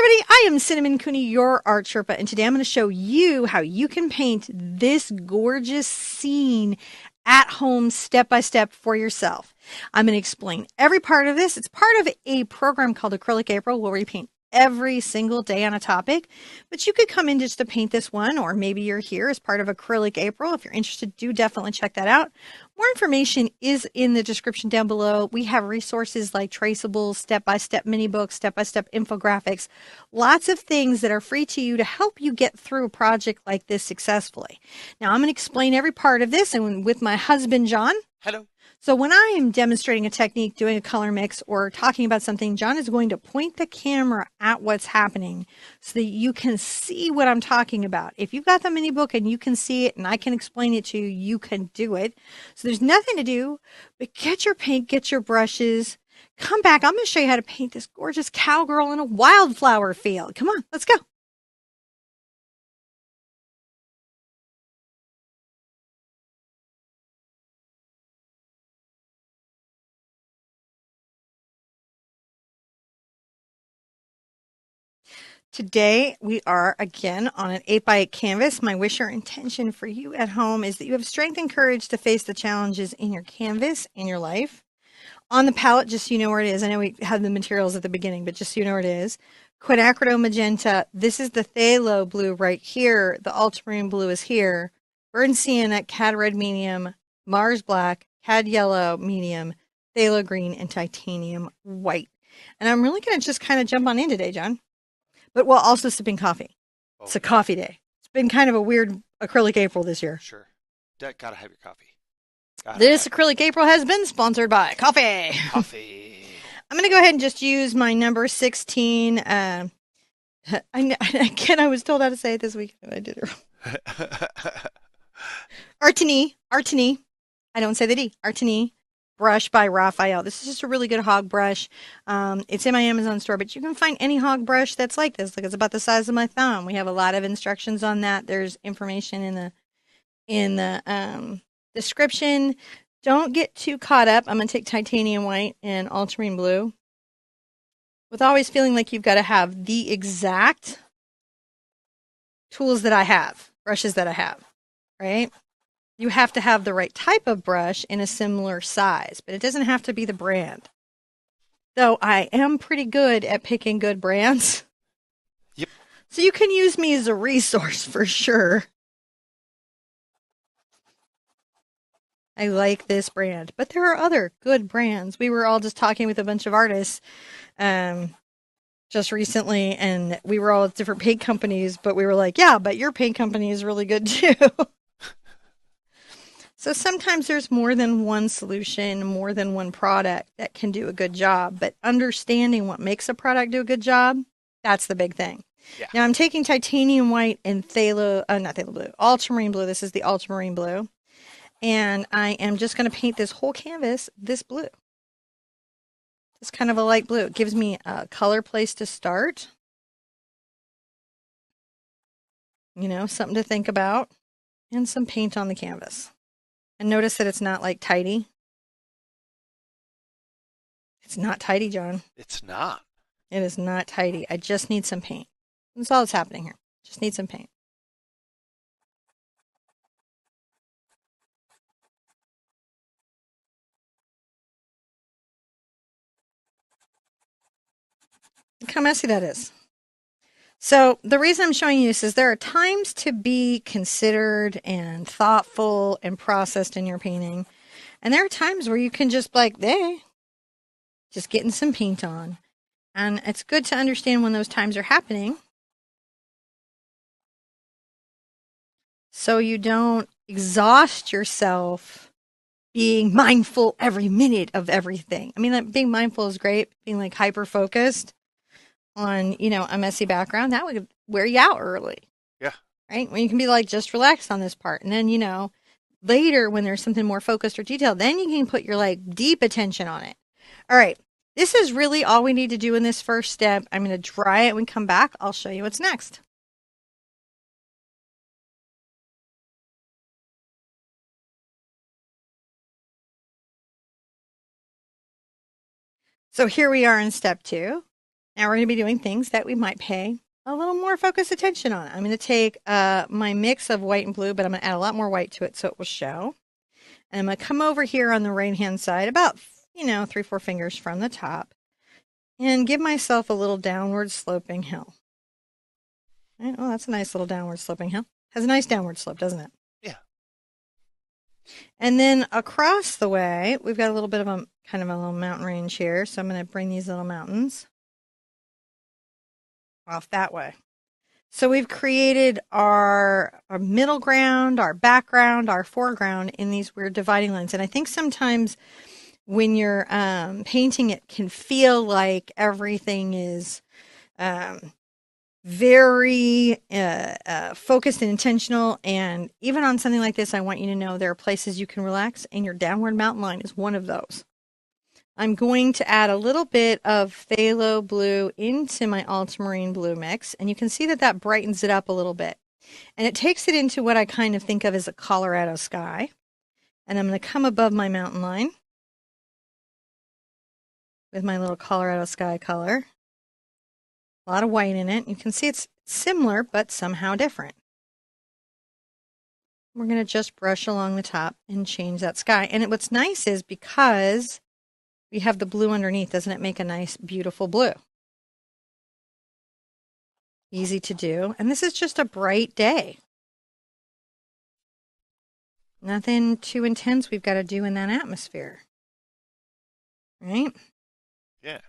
everybody, I am Cinnamon Cooney, your Art Sherpa, and today I'm going to show you how you can paint this gorgeous scene at home step by step for yourself. I'm going to explain every part of this. It's part of a program called Acrylic April where we paint every single day on a topic, but you could come in just to paint this one, or maybe you're here as part of Acrylic April. If you're interested, do definitely check that out. More information is in the description down below. We have resources like traceables, step-by-step mini books, step-by-step infographics, lots of things that are free to you to help you get through a project like this successfully. Now, I'm going to explain every part of this and with my husband, John. Hello. So when I am demonstrating a technique, doing a color mix, or talking about something, John is going to point the camera at what's happening so that you can see what I'm talking about. If you've got the mini book and you can see it and I can explain it to you, you can do it. So there's nothing to do but get your paint, get your brushes, come back. I'm going to show you how to paint this gorgeous cowgirl in a wildflower field. Come on, let's go. Today, we are again on an 8x8 canvas. My wish or intention for you at home is that you have strength and courage to face the challenges in your canvas, in your life. On the palette, just so you know where it is. I know we had the materials at the beginning, but just so you know where it is. Quinacridone magenta. This is the phthalo blue right here. The ultramarine blue is here. Burnt sienna, cad red medium, Mars black, cad yellow medium, phthalo green, and titanium white. And I'm really going to just kind of jump on in today, John. But while also sipping coffee. Oh, it's a coffee day. It's been kind of a weird acrylic April this year. sure. Gotta have your coffee. This acrylic April has been sponsored by coffee. Coffee. I'm going to go ahead and just use my number 16. Again, I was told how to say it this week. I did it wrong. Artini. I don't say the D. Artini brush by Raphael. This is just a really good hog brush. It's in my Amazon store, but you can find any hog brush that's like this. Like, it's about the size of my thumb. We have a lot of instructions on that. There's information in the description. Don't get too caught up. I'm going to take titanium white and ultramarine blue with always feeling like you've got to have the exact tools that I have, brushes that I have, right? You have to have the right type of brush in a similar size, but it doesn't have to be the brand. Though I am pretty good at picking good brands. Yep. So you can use me as a resource for sure. I like this brand, but there are other good brands. We were all just talking with a bunch of artists just recently, and we were all at different paint companies, but we were like, yeah, but your paint company is really good too. So sometimes there's more than one solution, more than one product that can do a good job, but understanding what makes a product do a good job, that's the big thing. Yeah. Now I'm taking titanium white and not phthalo blue, ultramarine blue. This is the ultramarine blue. And I am just going to paint this whole canvas this blue. It's kind of a light blue. It gives me a color place to start. You know, something to think about. And some paint on the canvas. And notice that it's not like tidy. It's not tidy, John. It's not. It is not tidy. I just need some paint. That's all that's happening here. Just need some paint. Look how messy that is. So the reason I'm showing you this is there are times to be considered and thoughtful and processed in your painting. And there are times where you can just like, hey, just getting some paint on. And it's good to understand when those times are happening so you don't exhaust yourself being mindful every minute of everything. I mean, like, being mindful is great, being like hyper focused on, you know, a messy background, that would wear you out early. Yeah. Right? When you can be like, just relaxed on this part. And then, you know, later when there's something more focused or detailed, then you can put your like deep attention on it. All right. This is really all we need to do in this first step. I'm going to dry it. When we come back, I'll show you what's next. So here we are in step 2. Now we're going to be doing things that we might pay a little more focused attention on. I'm going to take my mix of white and blue, but I'm going to add a lot more white to it so it will show. And I'm going to come over here on the right-hand side, about, 3, 4 fingers from the top, and give myself a little downward sloping hill. Right? Oh, that's a nice little downward sloping hill. Has a nice downward slope, doesn't it? Yeah. And then across the way, we've got a little bit of a kind of a little mountain range here. So I'm going to bring these little mountains off that way. So we've created our middle ground, our background, our foreground in these weird dividing lines. And I think sometimes when you're painting, it can feel like everything is very focused and intentional. And even on something like this, I want you to know there are places you can relax, and your downward mountain line is one of those. I'm going to add a little bit of phthalo blue into my ultramarine blue mix, and you can see that that brightens it up a little bit. And it takes it into what I kind of think of as a Colorado sky. And I'm going to come above my mountain line with my little Colorado sky color. A lot of white in it. You can see it's similar, but somehow different. We're going to just brush along the top and change that sky. And what's nice is because we have the blue underneath, doesn't it make a nice, beautiful blue? Easy to do. And this is just a bright day. Nothing too intense we've got to do in that atmosphere. Right? Yeah.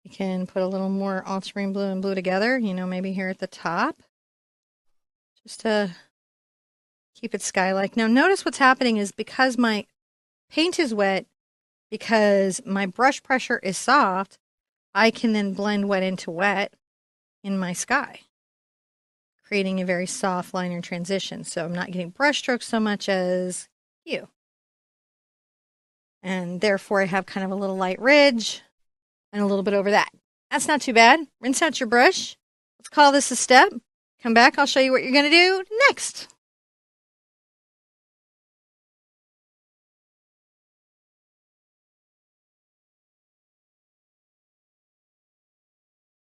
You can put a little more ultramarine blue and blue together, maybe here at the top. Just to keep it sky-like. Now notice what's happening is because my paint is wet, because my brush pressure is soft, I can then blend wet into wet in my sky, creating a very soft liner transition. So I'm not getting brush strokes so much as hue. And therefore I have kind of a little light ridge and a little bit over that. That's not too bad. Rinse out your brush. Let's call this a step. Come back, I'll show you what you're going to do next.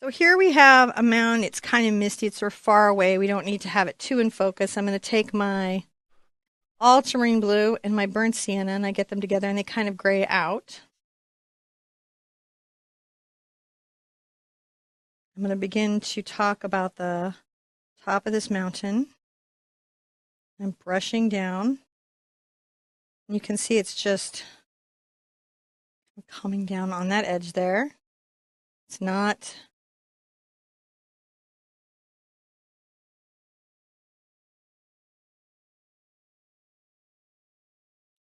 So here we have a mound. It's kind of misty. It's sort of far away. We don't need to have it too in focus. I'm going to take my ultramarine blue and my burnt sienna, and I get them together, and they kind of gray out. I'm going to begin to talk about the top of this mountain. I'm brushing down. And you can see it's just coming down on that edge there. It's not...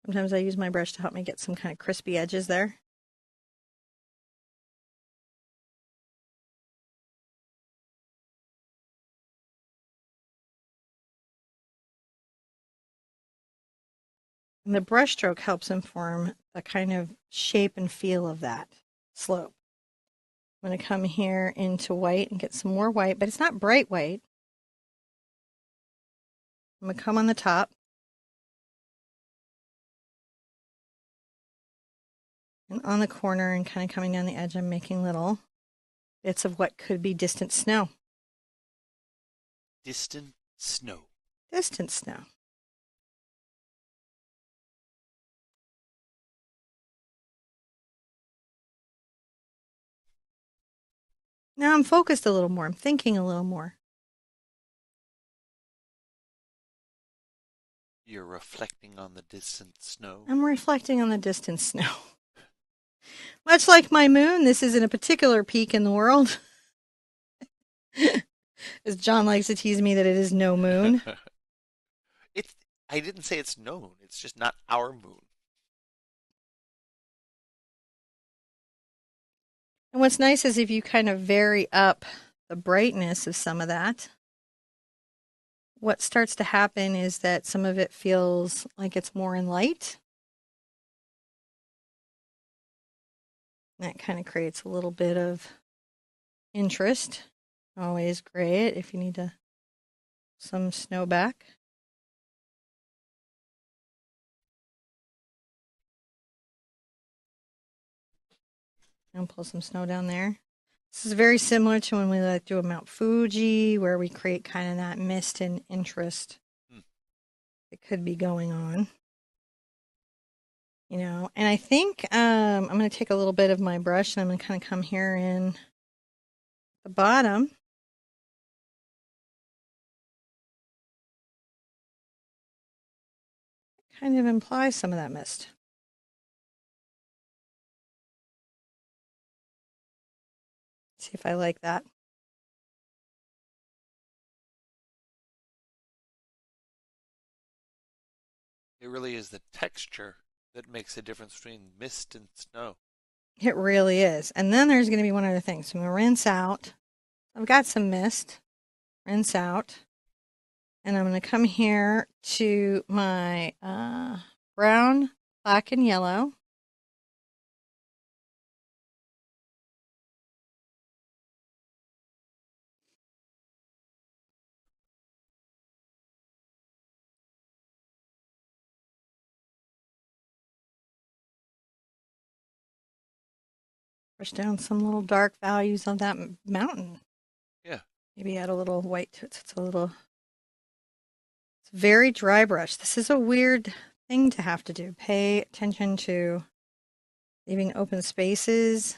Sometimes I use my brush to help me get some kind of crispy edges there. And the brush stroke helps inform the kind of shape and feel of that slope. I'm going to come here into white and get some more white, but it's not bright white. I'm going to come on the top. And on the corner and kind of coming down the edge, I'm making little bits of what could be distant snow. Distant snow. Distant snow. Now I'm focused a little more. I'm thinking a little more. You're reflecting on the distant snow. I'm reflecting on the distant snow. Much like my moon, this isn't a particular peak in the world. As John likes to tease me that it is no moon. It's. I didn't say it's known. It's just not our moon. And what's nice is if you kind of vary up the brightness of some of that, what starts to happen is that some of it feels like it's more in light. That kind of creates a little bit of interest. Always gray it if you need to some snow back. And pull some snow down there. This is very similar to when we like do a Mount Fuji, where we create kind of that mist and interest Hmm. that could be going on. And I think I'm going to take a little bit of my brush and I'm going to kind of come here in the bottom. Kind of implies some of that mist. See if I like that. It really is the texture that makes a difference between mist and snow. It really is. And then there's going to be one other thing. So I'm going to rinse out. I've got some mist. Rinse out. And I'm going to come here to my brown, black, and yellow. Brush down some little dark values on that mountain. Yeah. Maybe add a little white to it. So it's a very dry brush. This is a weird thing to have to do. Pay attention to leaving open spaces.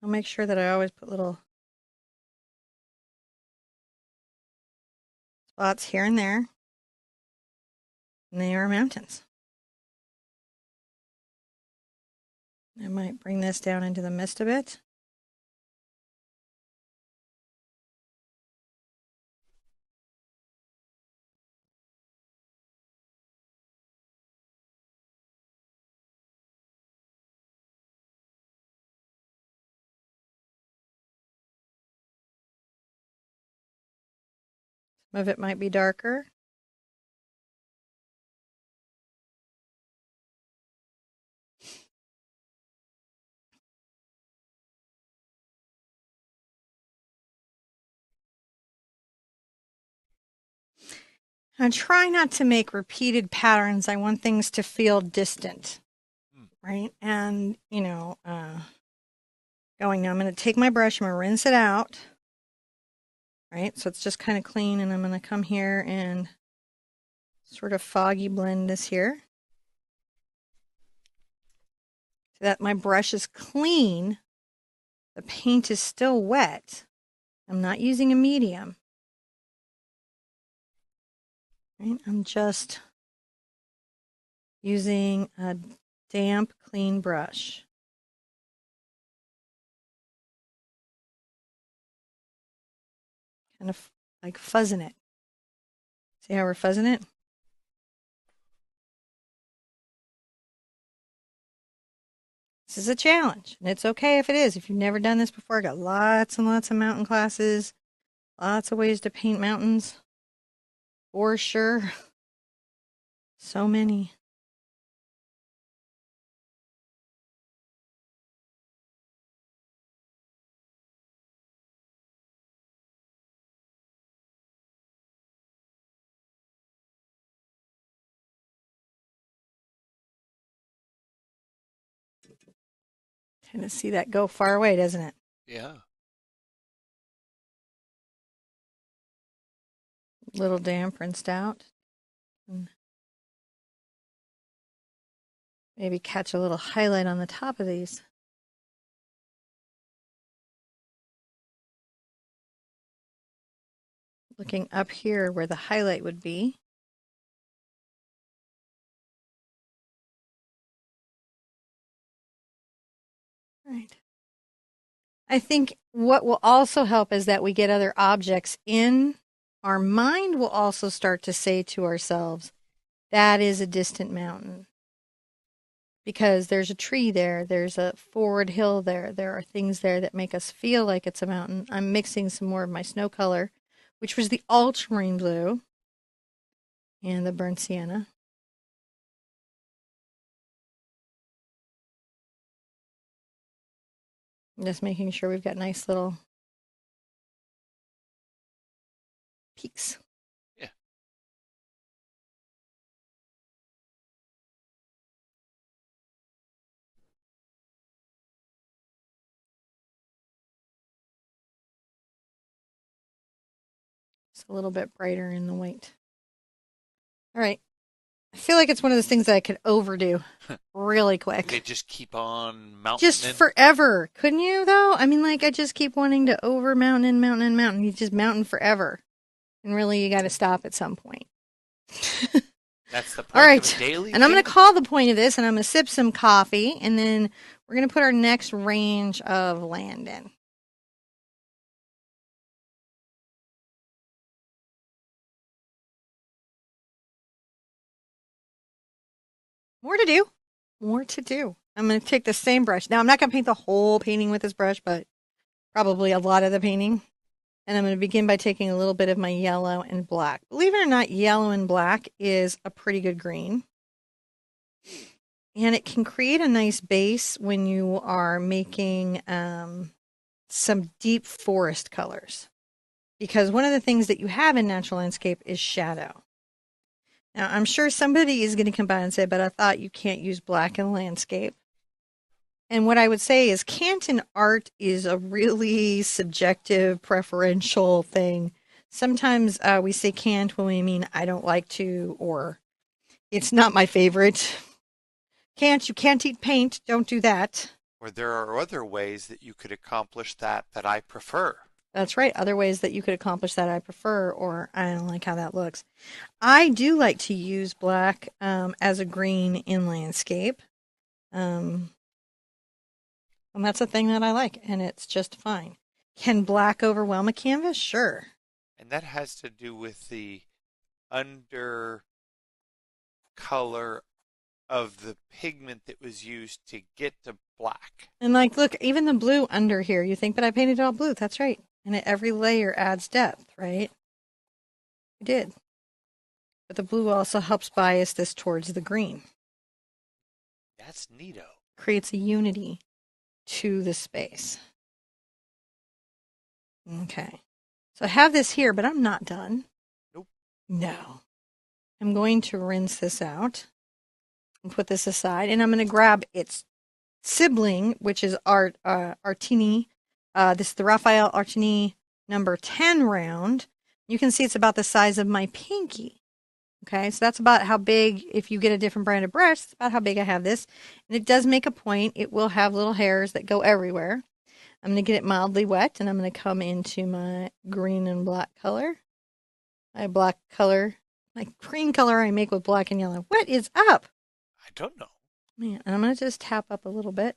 I'll make sure that I always put little spots here and there. And they are mountains. I might bring this down into the mist a bit. Some of it might be darker. I try not to make repeated patterns. I want things to feel distant, Hmm. right? And, going now, I'm going to take my brush, I'm going to rinse it out, right? So it's just kind of clean, and I'm going to come here and sort of foggy blend this here so that my brush is clean. The paint is still wet. I'm not using a medium, right? I'm just using a damp, clean brush. Kind of like fuzzing it. See how we're fuzzing it? This is a challenge, and it's okay if it is. If you've never done this before, I got lots and lots of mountain classes, lots of ways to paint mountains, for sure. So many. Kind of see that go far away, doesn't it? Yeah. Little damp, rinsed out. And maybe catch a little highlight on the top of these. Looking up here where the highlight would be. Right. I think what will also help is that we get other objects in. Our mind will also start to say to ourselves, that is a distant mountain. Because there's a tree there, there's a forward hill there, there are things there that make us feel like it's a mountain. I'm mixing some more of my snow color, which was the ultramarine blue and the burnt sienna. Just making sure we've got nice little peaks. Yeah. Just a little bit brighter in the white. All right. I feel like it's one of those things that I could overdo really You quick. could just keep on mounting Just in. forever. Couldn't you, though? I mean, like, I just keep wanting to over mountain and mountain and mountain. You just mountain forever. And really, you got to stop at some point. That's the All point of a right. daily And I'm going to painting. call the point of this, and I'm going to sip some coffee, and then we're going to put our next range of land in. More to do. More to do. I'm going to take the same brush. Now, I'm not going to paint the whole painting with this brush, but probably a lot of the painting. And I'm going to begin by taking a little bit of my yellow and black. Believe it or not, yellow and black is a pretty good green. And it can create a nice base when you are making some deep forest colors. Because one of the things that you have in natural landscape is shadow. Now, I'm sure somebody is going to come by and say, but I thought you can't use black in landscape. And what I would say is can't in art is a really subjective, preferential thing. Sometimes we say can't when we mean I don't like to or it's not my favorite. Can't, you can't eat paint. Don't do that. Or there are other ways that you could accomplish that I prefer. That's right. Other ways that you could accomplish that I prefer, or I don't like how that looks. I do like to use black as a green in landscape. Um, and that's a thing that I like, and it's just fine. Can black overwhelm a canvas? Sure. And that has to do with the under color of the pigment that was used to get to black. And like, look, even the blue under here, you think, but I painted it all blue. That's right. And every layer adds depth, right? I did. But the blue also helps bias this towards the green. That's neato. Creates a unity to the space. Okay. So I have this here, but I'm not done. Nope. No. I'm going to rinse this out and put this aside, and I'm going to grab its sibling, which is Artini. This is the Raphael Artini number 10 round. You can see it's about the size of my pinky. Okay, so that's about how big, if you get a different brand of brush, it's about how big I have this. And it does make a point. It will have little hairs that go everywhere. I'm going to get it mildly wet, and I'm going to come into my green and black color. My black color, my green color I make with black and yellow. What is up? I don't know. Man, and I'm going to just tap up a little bit.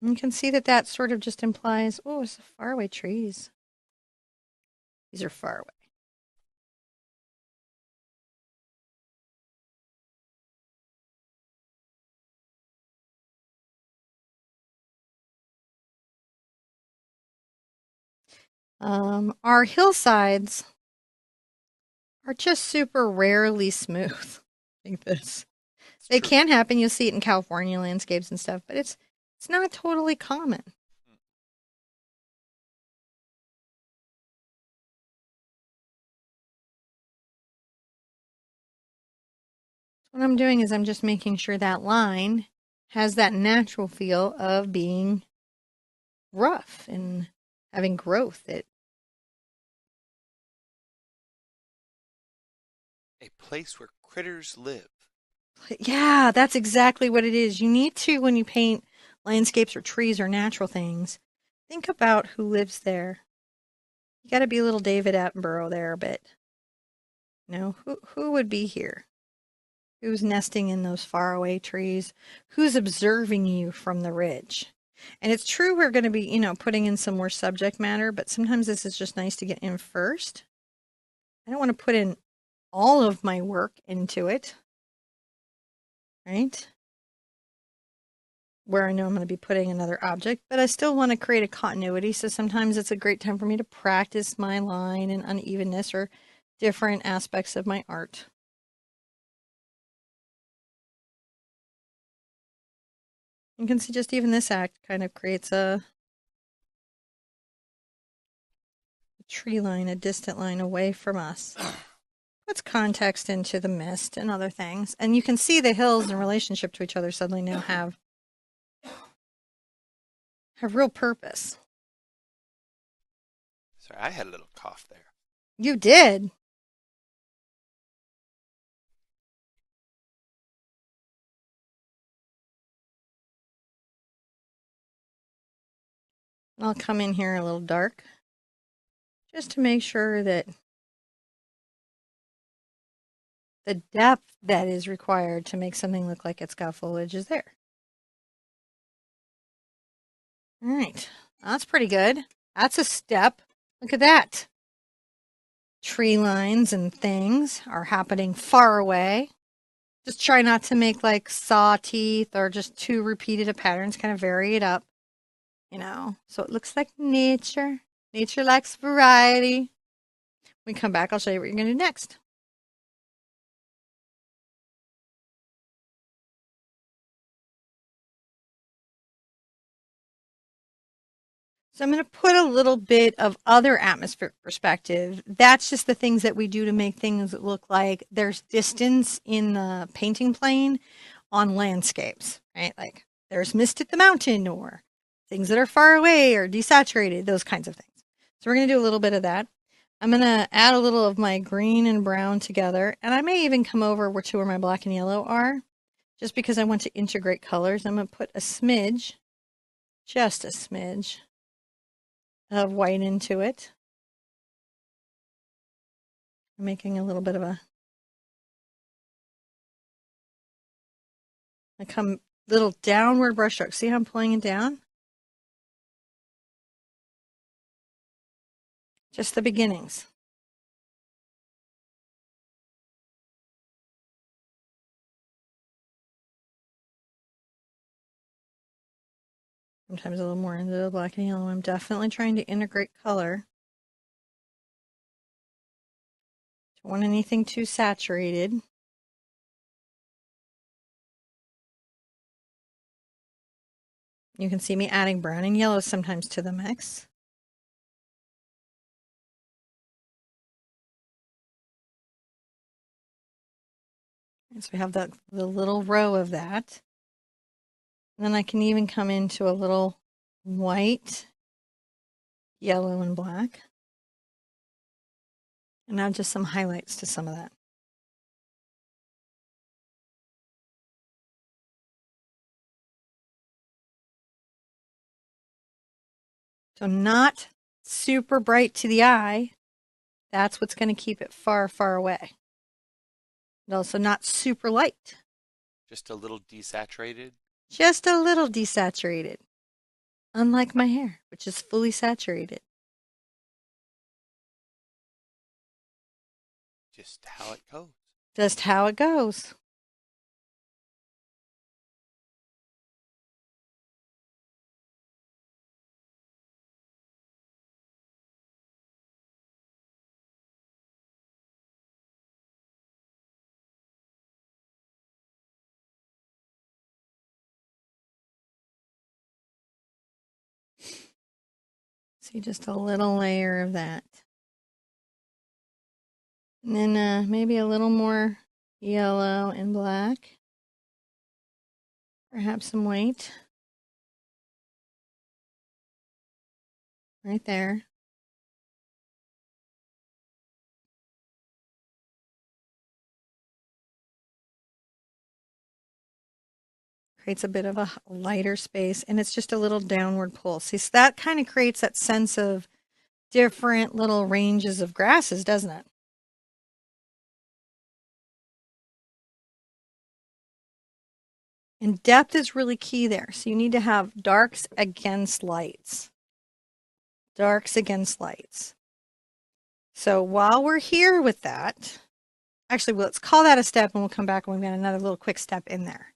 And you can see that that sort of just implies, oh, it's the faraway trees. These are far away. Our hillsides are just super rarely smooth like this. It's It true. can happen. You'll see it in California landscapes and stuff, but it's not totally common. What I'm doing is I'm just making sure that line has that natural feel of being rough and having growth. A place where critters live. Yeah, that's exactly what it is. You need to, when you paint landscapes or trees or natural things, think about who lives there. You got to be a little David Attenborough there a bit. You know, who would be here? Who's nesting in those faraway trees? Who's observing you from the ridge? And it's true we're going to be, putting in some more subject matter, but sometimes this is just nice to get in first. I don't want to put in all of my work into it, right? Where I know I'm going to be putting another object, but I still want to create a continuity. So sometimes it's a great time for me to practice my line and unevenness or different aspects of my art. You can see just even this act kind of creates a tree line, a distant line away from us. Puts context into the mist and other things. And you can see the hills in relationship to each other suddenly now have real purpose. Sorry, I had a little cough there. You did. I'll come in here a little dark just to make sure that the depth that is required to make something look like it's got foliage is there. All right, that's pretty good. That's a step. Look at that. Tree lines and things are happening far away. Just try not to make like saw teeth or just too repeated of patterns, kind of vary it up, so it looks like nature. Nature likes variety. When we come back, I'll show you what you're going to do next. So I'm going to put a little bit of other atmospheric perspective. That's just the things that we do to make things look like there's distance in the painting plane on landscapes, right? Like there's mist at the mountain or things that are far away or desaturated, those kinds of things. So we're going to do a little bit of that. I'm going to add a little of my green and brown together, and I may even come over to where my black and yellow are, just because I want to integrate colors. I'm going to put a smidge, just a smidge, of white into it. I'm making a little bit of I come little downward brush stroke. See how I'm pulling it down? Just the beginnings. Sometimes a little more into the black and yellow. I'm definitely trying to integrate color. Don't want anything too saturated. You can see me adding brown and yellow sometimes to the mix. And so we have the little row of that. And then I can even come into a little white, yellow, and black. And add just some highlights to some of that. So not super bright to the eye. That's what's going to keep it far, far away. But also not super light. Just a little desaturated. Just a little desaturated. Unlike my hair, which is fully saturated. Just how it goes. Just how it goes. See, just a little layer of that. And then maybe a little more yellow and black. Perhaps some white. Right there. Creates a bit of a lighter space, and it's just a little downward pull. See, so that kind of creates that sense of different little ranges of grasses, doesn't it? And depth is really key there. So you need to have darks against lights. Darks against lights. So while we're here with that, actually, let's call that a step and we'll come back and we've got another little quick step in there.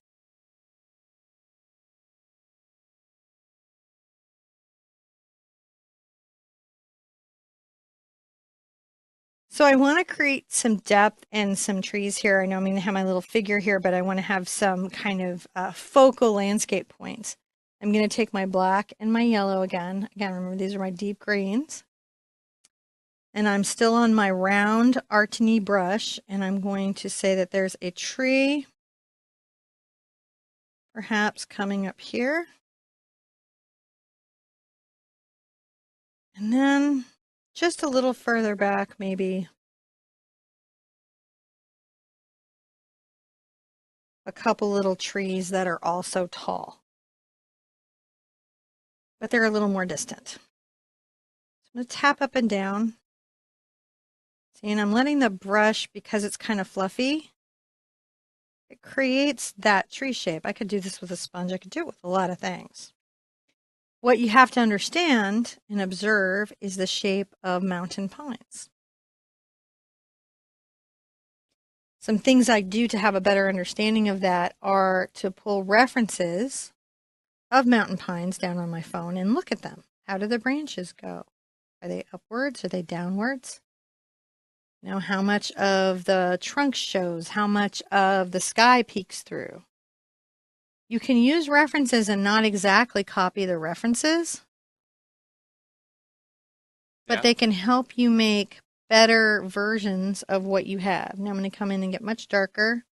So I want to create some depth and some trees here. I know I'm going to have my little figure here, but I want to have some kind of focal landscape points. I'm going to take my black and my yellow again. Again, remember these are my deep greens. And I'm still on my round Artini brush, and I'm going to say that there's a tree perhaps coming up here. And then just a little further back, maybe a couple little trees that are also tall, but they're a little more distant. So I'm going to tap up and down. See, and I'm letting the brush, because it's kind of fluffy, it creates that tree shape. I could do this with a sponge. I could do it with a lot of things. What you have to understand and observe is the shape of mountain pines. Some things I do to have a better understanding of that are to pull references of mountain pines down on my phone and look at them. How do the branches go? Are they upwards? Are they downwards? You know, how much of the trunk shows? How much of the sky peeks through? You can use references and not exactly copy the references, but Yeah. they can help you make better versions of what you have. Now I'm going to come in and get much darker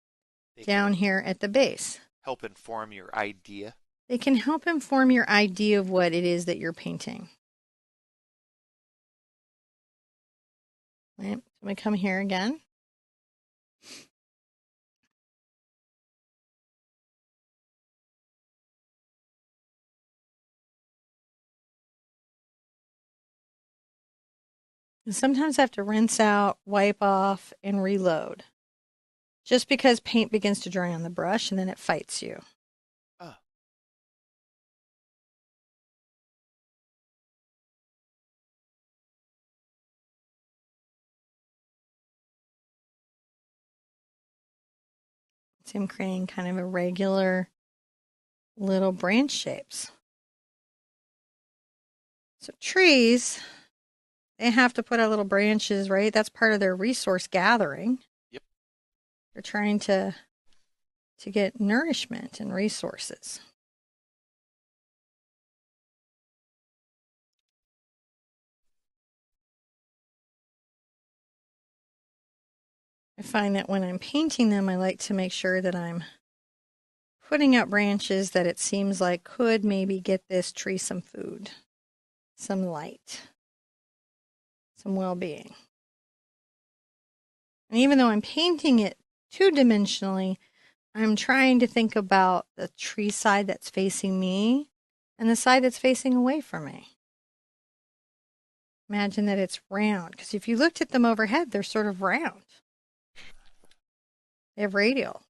They down can here at the base. help inform your idea. They can help inform your idea of what it is that you're painting. Right? So I'm going to come here again. And sometimes I have to rinse out, wipe off, and reload. Just because paint begins to dry on the brush and then it fights you. Oh, So I'm creating kind of irregular little branch shapes. So trees, they have to put out little branches, right? That's part of their resource gathering. yep. They're trying to get nourishment and resources. I find that when I'm painting them, I like to make sure that I'm putting out branches that it seems like could maybe get this tree some food, some light, some well-being. And even though I'm painting it two-dimensionally, I'm trying to think about the tree side that's facing me and the side that's facing away from me. Imagine that it's round, because if you looked at them overhead, they're sort of round. They have radial.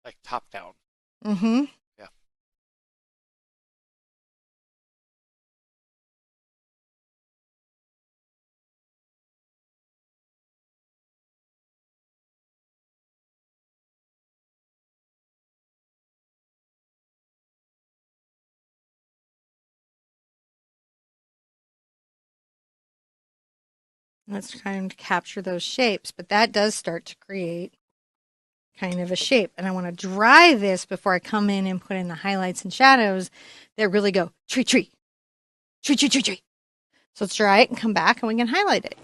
Like top down. Mm-hmm. Yeah. Let's try to capture those shapes, but that does start to create kind of a shape. And I want to dry this before I come in and put in the highlights and shadows that really go tree, tree, tree, tree, tree, tree. So let's dry it and come back and we can highlight it.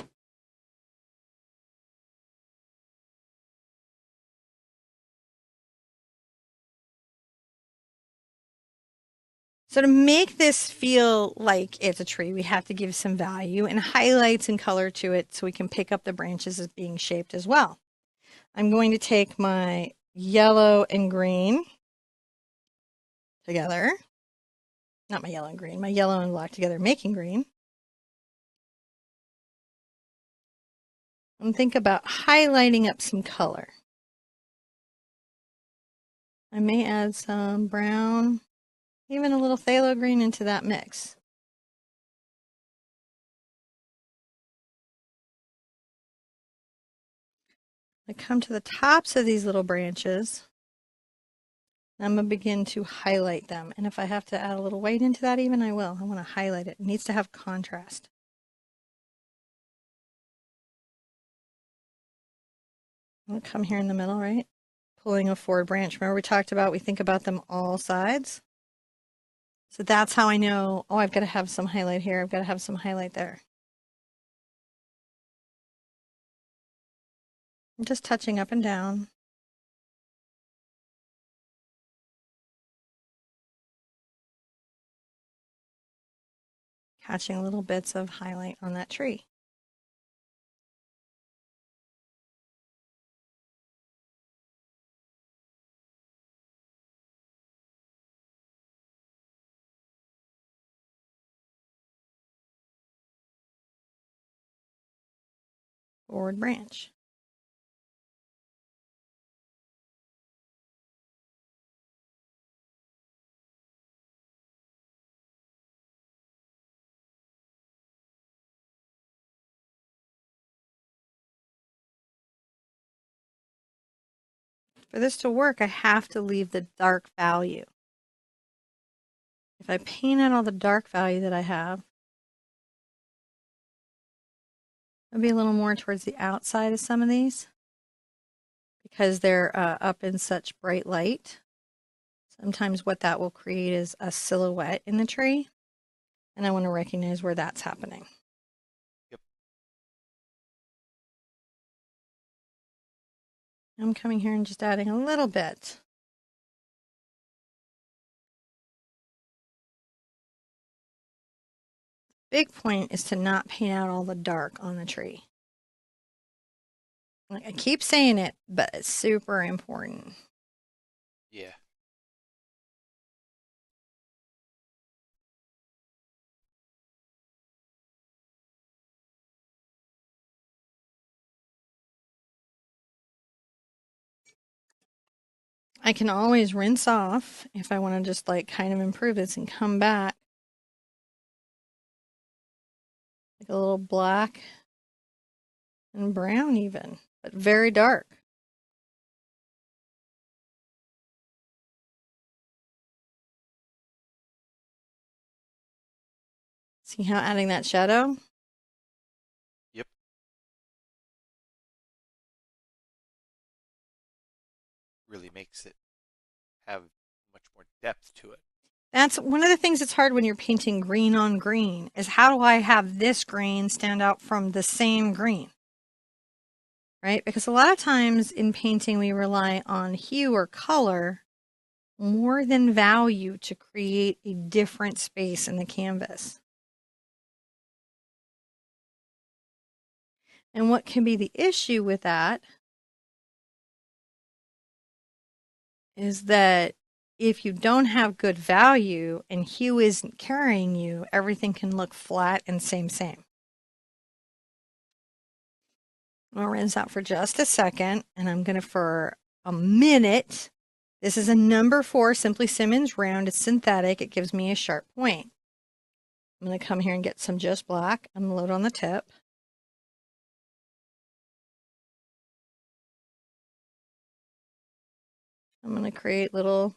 So to make this feel like it's a tree, we have to give some value and highlights and color to it so we can pick up the branches as being shaped as well. I'm going to take my yellow and green together. Not my yellow and green, my yellow and black together, making green. And think about highlighting up some color. I may add some brown, even a little phthalo green into that mix. I come to the tops of these little branches. I'm going to begin to highlight them. And if I have to add a little white into that even, I will. I want to highlight it. It needs to have contrast. I'm going to come here in the middle, right? Pulling a forward branch. Remember we talked about, we think about them all sides. So that's how I know, oh, I've got to have some highlight here. I've got to have some highlight there. I'm just touching up and down. catching little bits of highlight on that tree. Forward branch. For this to work, I have to leave the dark value. If I paint out all the dark value that I have, it'll be a little more towards the outside of some of these because they're up in such bright light. Sometimes what that will create is a silhouette in the tree, and I want to recognize where that's happening. Yep. I'm coming here and just adding a little bit. Big point is to not paint out all the dark on the tree. Like I keep saying it, but it's super important. Yeah. I can always rinse off if I want to just like kind of improve this and come back. Like a little black and brown even, but very dark. See how adding that shadow? Yep. Really makes it have much more depth to it. That's one of the things that's hard when you're painting green on green is how do I have this green stand out from the same green? Right? Because a lot of times in painting we rely on hue or color more than value to create a different space in the canvas. And what can be the issue with that is that if you don't have good value and hue isn't carrying you, everything can look flat and same. I'll rinse out for just a second, and I'm going to, for a minute, this is a number 4 Simply Simmons round. It's synthetic. It gives me a sharp point. I'm going to come here and get some just black. I'm going to load on the tip. I'm going to create little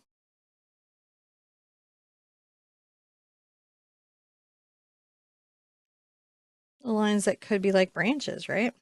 lines that could be like branches, right?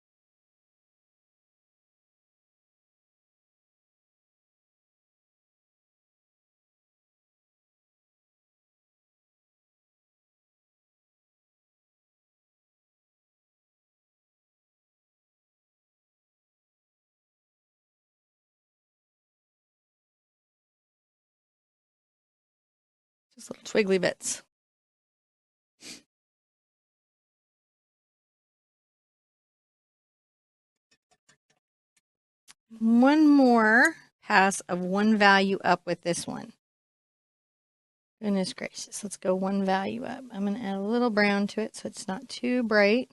Just little twiggly bits. One more pass of one value up with this one. Goodness gracious, let's go one value up. I'm going to add a little brown to it so it's not too bright.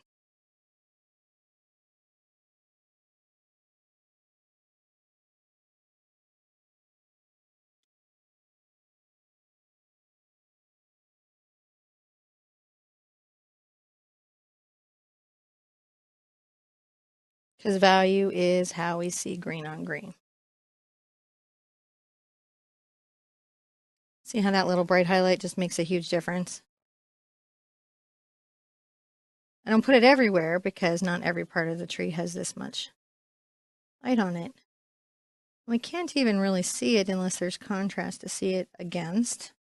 Because value is how we see green on green. See how that little bright highlight just makes a huge difference? I don't put it everywhere because not every part of the tree has this much light on it. We can't even really see it unless there's contrast to see it against.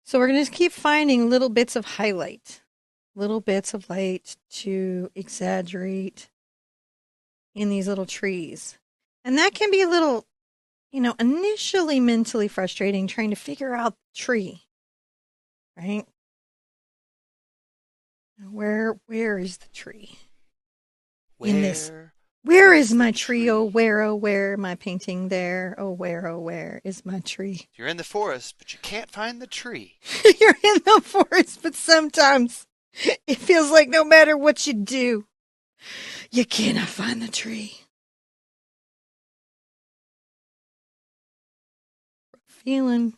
So we're going to keep finding little bits of highlight. little bits of light to exaggerate in these little trees. And that can be a little, initially mentally frustrating trying to figure out the tree, right? Where is the tree in this? Where Where is is the my tree? tree? Oh, where am I painting there? Oh, where is my tree? You're in the forest, but you can't find the tree. You're in the forest, but sometimes it feels like no matter what you do, you cannot find the tree. Feeling.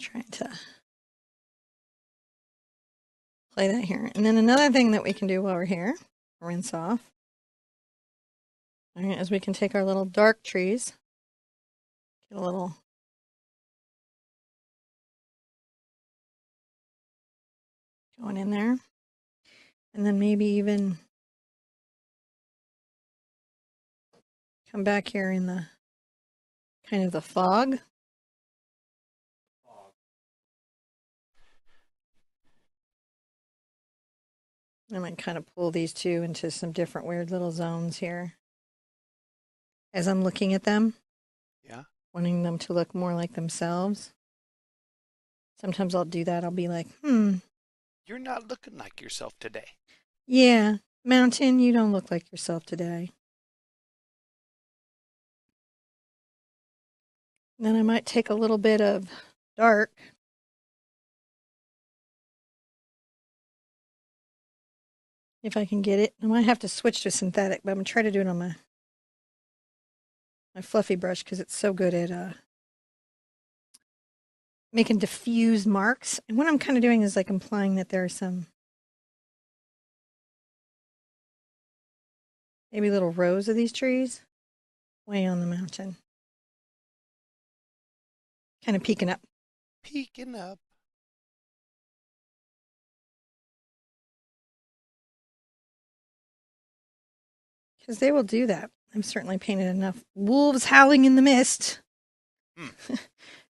Trying to play that here. And then another thing that we can do while we're here, rinse off. All right, is we can take our little dark trees, get a little going in there, and then maybe even come back here in the kind of the fog. I might kind of pull these two into some different weird little zones here as I'm looking at them, Yeah. wanting them to look more like themselves. Sometimes I'll do that. I'll be like, You're not looking like yourself today. yeah, mountain, you don't look like yourself today. Then I might take a little bit of dark. If I can get it. I might have to switch to synthetic, but I'm going to try to do it on my fluffy brush because it's so good at making diffuse marks. And what I'm kind of doing is like implying that there are some maybe little rows of these trees way on the mountain. Kind of peeking up. Peeking up. Because they will do that. I've certainly painted enough wolves howling in the mist Hmm.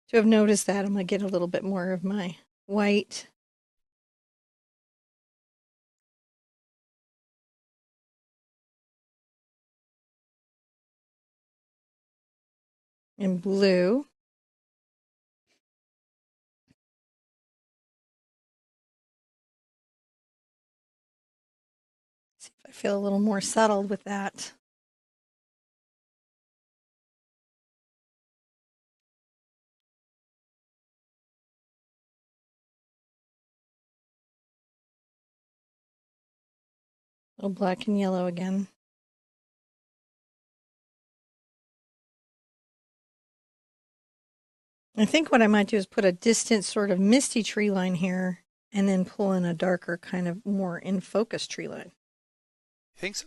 to have noticed that. I'm going to get a little bit more of my white. And blue. See if I feel a little more settled with that. A little black and yellow again. I think what I might do is put a distant sort of misty tree line here and then pull in a darker kind of more in focus tree line. You think so?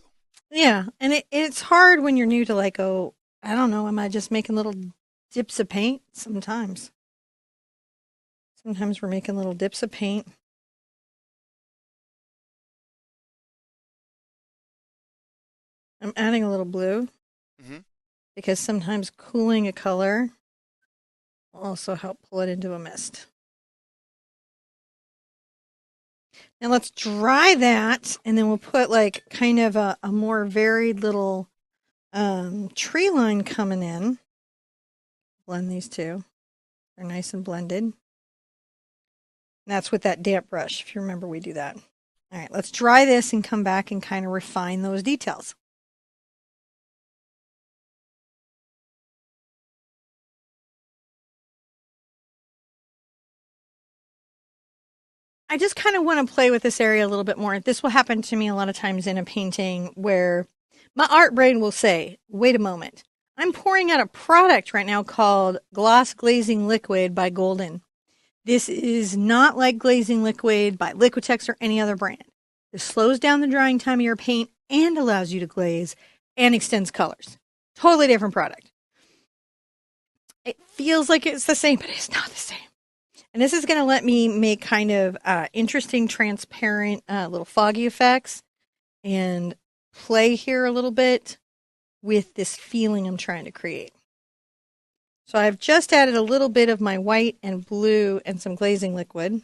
Yeah, and it's hard when you're new to like, oh, I don't know, am I just making little dips of paint? Sometimes. Sometimes we're making little dips of paint. I'm adding a little blue Mm-hmm. because sometimes cooling a color will also help pull it into a mist. Now let's dry that and then we'll put like kind of a more varied little tree line coming in. Blend these two. They're nice and blended. And that's with that damp brush. If you remember, we do that. All right, let's dry this and come back and kind of refine those details. I just kind of want to play with this area a little bit more. This will happen to me a lot of times in a painting where my art brain will say, wait a moment, I'm pouring out a product right now called Gloss Glazing Liquid by Golden. This is not like glazing liquid by Liquitex or any other brand. This slows down the drying time of your paint and allows you to glaze and extends colors. Totally different product. It feels like it's the same, but it's not the same. And this is going to let me make kind of interesting, transparent, little foggy effects and play here a little bit with this feeling I'm trying to create. So I've just added a little bit of my white and blue and some glazing liquid.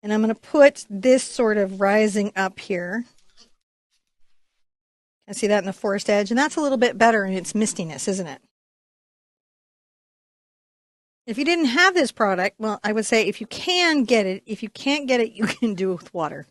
And I'm going to put this sort of rising up here. I see that in the forest edge, and that's a little bit better in its mistiness, isn't it? If you didn't have this product, well, I would say if you can get it, if you can't get it, you can do it with water.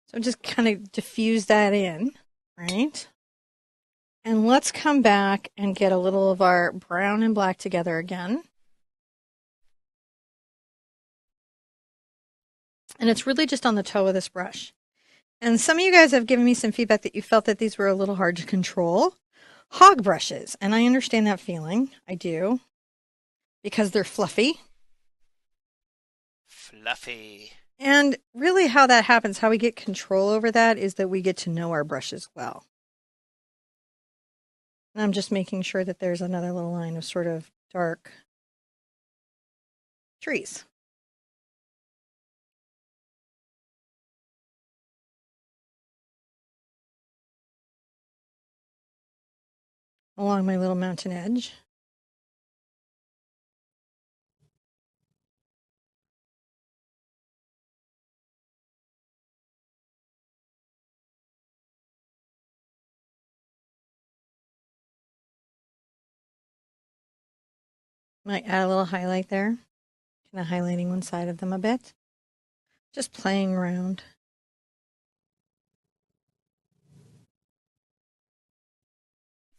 So just kind of diffuse that in, right? And let's come back and get a little of our brown and black together again. And it's really just on the toe of this brush. And some of you guys have given me some feedback that you felt that these were a little hard to control. Hog brushes, and I understand that feeling. I do. Because they're fluffy. Fluffy. And really how that happens, how we get control over that is that we get to know our brushes well. And I'm just making sure that there's another little line of sort of dark trees. Along my little mountain edge. Might add a little highlight there. Kind of highlighting one side of them a bit. Just playing around.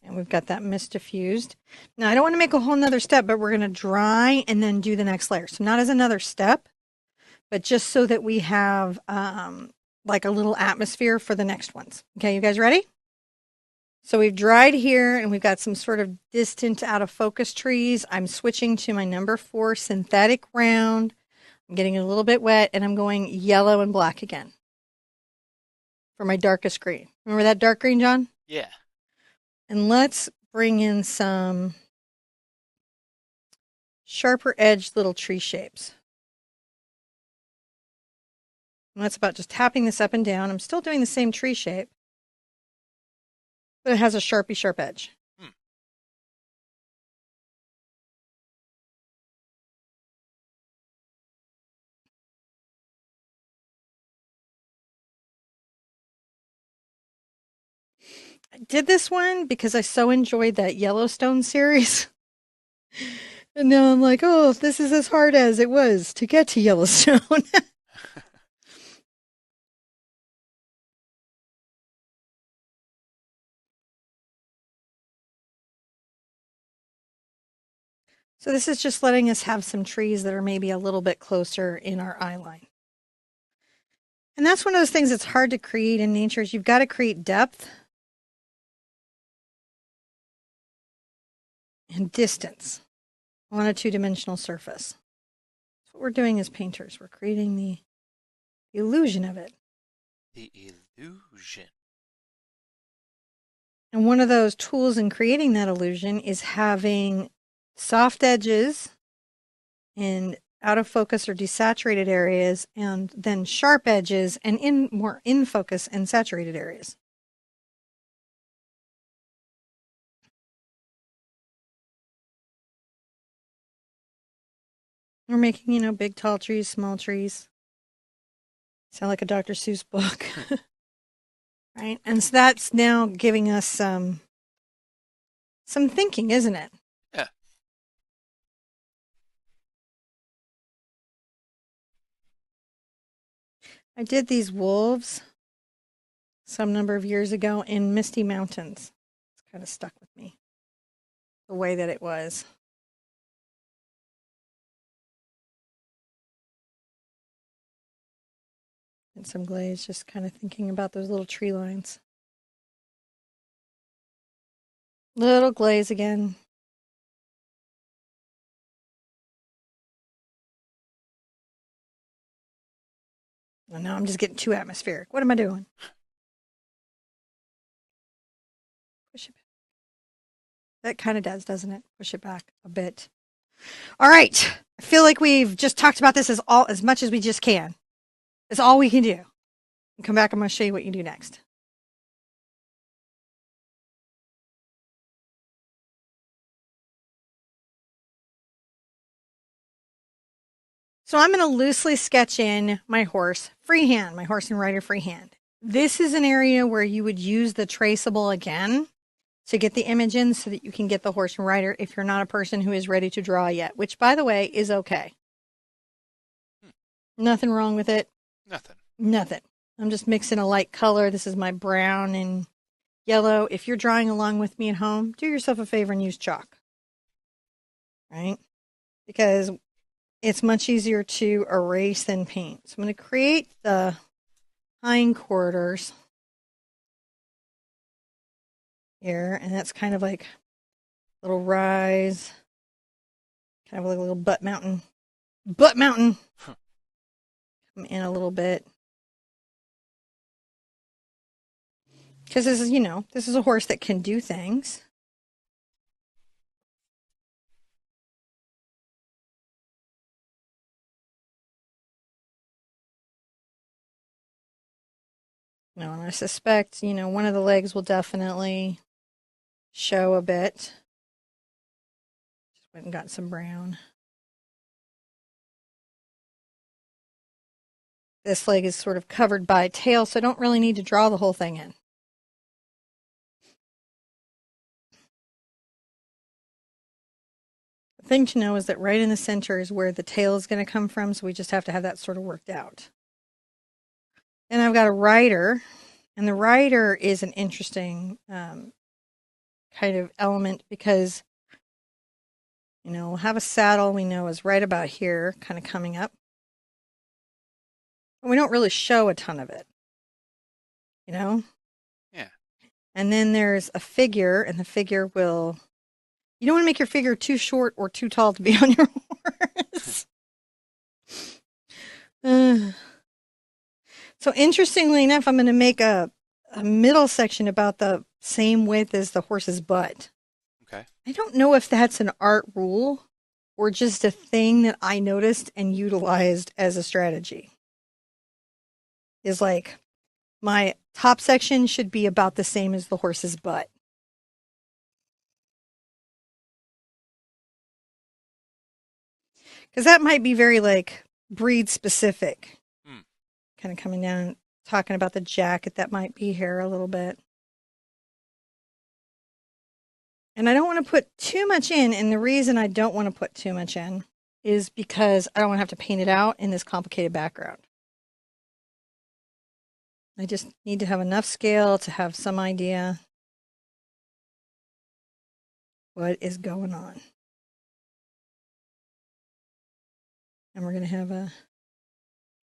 And we've got that mist diffused. Now, I don't want to make a whole nother step, but we're going to dry and then do the next layer. So not as another step, but just so that we have like a little atmosphere for the next ones. Okay, you guys ready? So we've dried here and we've got some sort of distant out of focus trees. I'm switching to my number 4 synthetic round. I'm getting a little bit wet and I'm going yellow and black again for my darkest green. Remember that dark green, John? Yeah. And let's bring in some sharper edged little tree shapes. And that's about just tapping this up and down. I'm still doing the same tree shape, but it has a sharp edge. I did this one because I so enjoyed that Yellowstone series. And now I'm like, oh, this is as hard as it was to get to Yellowstone. So this is just letting us have some trees that are maybe a little bit closer in our eye line. And that's one of those things that's hard to create in nature is you've got to create depth and distance on a two-dimensional surface. That's what we're doing as painters. We're creating the illusion of it. The illusion. And one of those tools in creating that illusion is having soft edges in out of focus or desaturated areas, and then sharp edges and more in focus and saturated areas. We're making, big tall trees, small trees. Sound like a Dr. Seuss book. Right? And so that's now giving us some thinking, isn't it? Yeah. I did these wolves some number of years ago in Misty Mountains. It's kind of stuck with me, the way that it was. And some glaze, just kind of thinking about those little tree lines. Little glaze again. Oh, no, I'm just getting too atmospheric. What am I doing? Push it back. That kind of does, doesn't it? Push it back a bit. All right. I feel like we've just talked about this as much as we just can. It's all we can do. Come back, I'm going to show you what you do next. So I'm going to loosely sketch in my horse freehand, my horse and rider freehand. This is an area where you would use the traceable again to get the image in so that you can get the horse and rider if you're not a person who is ready to draw yet, which, by the way, is okay. Nothing wrong with it. Nothing. Nothing. I'm just mixing a light color. This is my brown and yellow. If you're drawing along with me at home, do yourself a favor and use chalk. Right? Because it's much easier to erase than paint. So I'm going to create the hindquarters here, and that's kind of like a little rise, kind of like a little butt mountain. Butt mountain! Come in a little bit. Because this is, this is a horse that can do things. And I suspect, one of the legs will definitely show a bit. Just went and got some brown. This leg is sort of covered by tail, so I don't really need to draw the whole thing in. The thing to know is that right in the center is where the tail is going to come from, so we just have to have that sort of worked out. Then I've got a rider, and the rider is an interesting kind of element because, we'll have a saddle we know is right about here, kind of coming up. We don't really show a ton of it, Yeah. And then there's a figure, and the figure will. You don't want to make your figure too short or too tall to be on your horse. So interestingly enough, I'm going to make a middle section about the same width as the horse's butt. Okay. I don't know if that's an art rule or just a thing that I noticed and utilized as a strategy. Is like my top section should be about the same as the horse's butt. Because that might be very like breed specific. Kind of coming down and talking about the jacket that might be here a little bit. And I don't want to put too much in. And the reason I don't want to put too much in is because I don't want to have to paint it out in this complicated background. I just need to have enough scale to have some idea what is going on. And we're going to have a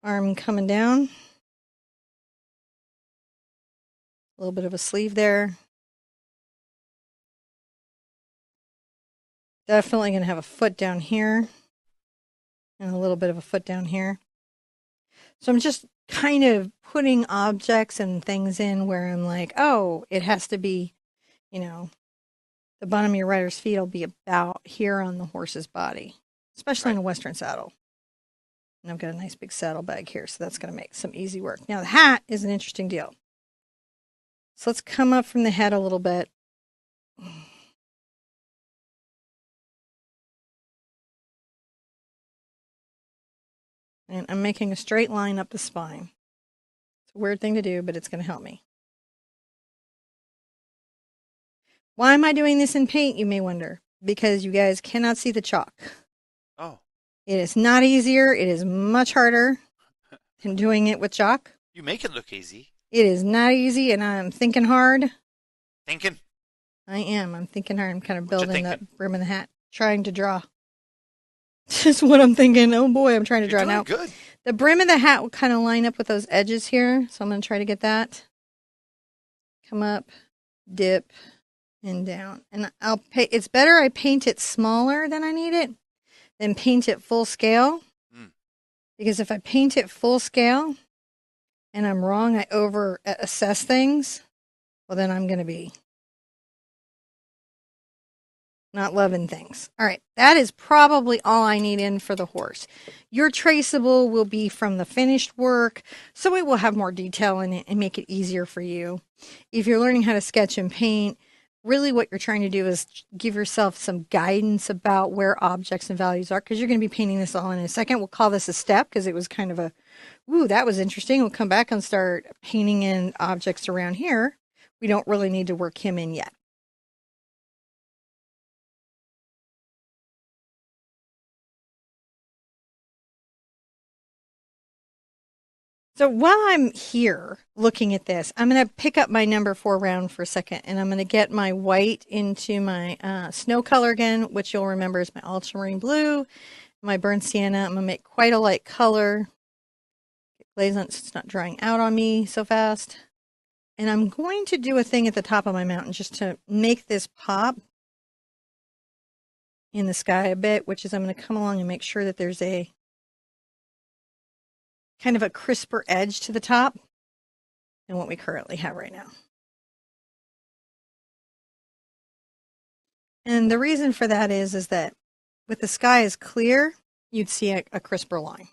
arm coming down. A little bit of a sleeve there. Definitely going to have a foot down here. And a little bit of a foot down here. So I'm just kind of putting objects and things in where I'm like, oh, it has to be, the bottom of your rider's feet will be about here on the horse's body, especially in a Western saddle. And I've got a nice big saddlebag here, so that's going to make some easy work. Now, the hat is an interesting deal. So let's come up from the head a little bit. And I'm making a straight line up the spine. It's a weird thing to do, but it's going to help me. Why am I doing this in paint, you may wonder? Because you guys cannot see the chalk. Oh. It is not easier. It is much harder than doing it with chalk. You make it look easy. It is not easy, and I'm thinking hard. Thinking? I am. I'm thinking hard. I'm kind of What you building the thinking? brim of the hat, trying to draw. Just what I'm thinking. Oh boy, I'm trying to draw You're doing now. Good. The brim of the hat will kind of line up with those edges here, so I'm going to try to get that. Come up, dip, and down. And I'll pay. It's better I paint it smaller than I need it than paint it full scale. Because if I paint it full scale and I'm wrong, I over assess things, well, then I'm going to be Not loving things. All right, that is probably all I need in for the horse. Your traceable will be from the finished work, so it will have more detail in it and make it easier for you. If you're learning how to sketch and paint, really what you're trying to do is give yourself some guidance about where objects and values are, because you're going to be painting this all in a second. We'll call this a step because it was kind of a, ooh, that was interesting. We'll come back and start painting in objects around here. We don't really need to work him in yet. So while I'm here looking at this, I'm going to pick up my number 4 round for a second, and I'm going to get my white into my snow color again, which you'll remember is my ultramarine blue, my burnt sienna. I'm going to make quite a light color. Glaze on so it's not drying out on me so fast. And I'm going to do a thing at the top of my mountain just to make this pop in the sky a bit, which is I'm going to come along and make sure that there's a kind of a crisper edge to the top than what we currently have right now. And the reason for that is that with the sky as clear, you'd see a crisper line.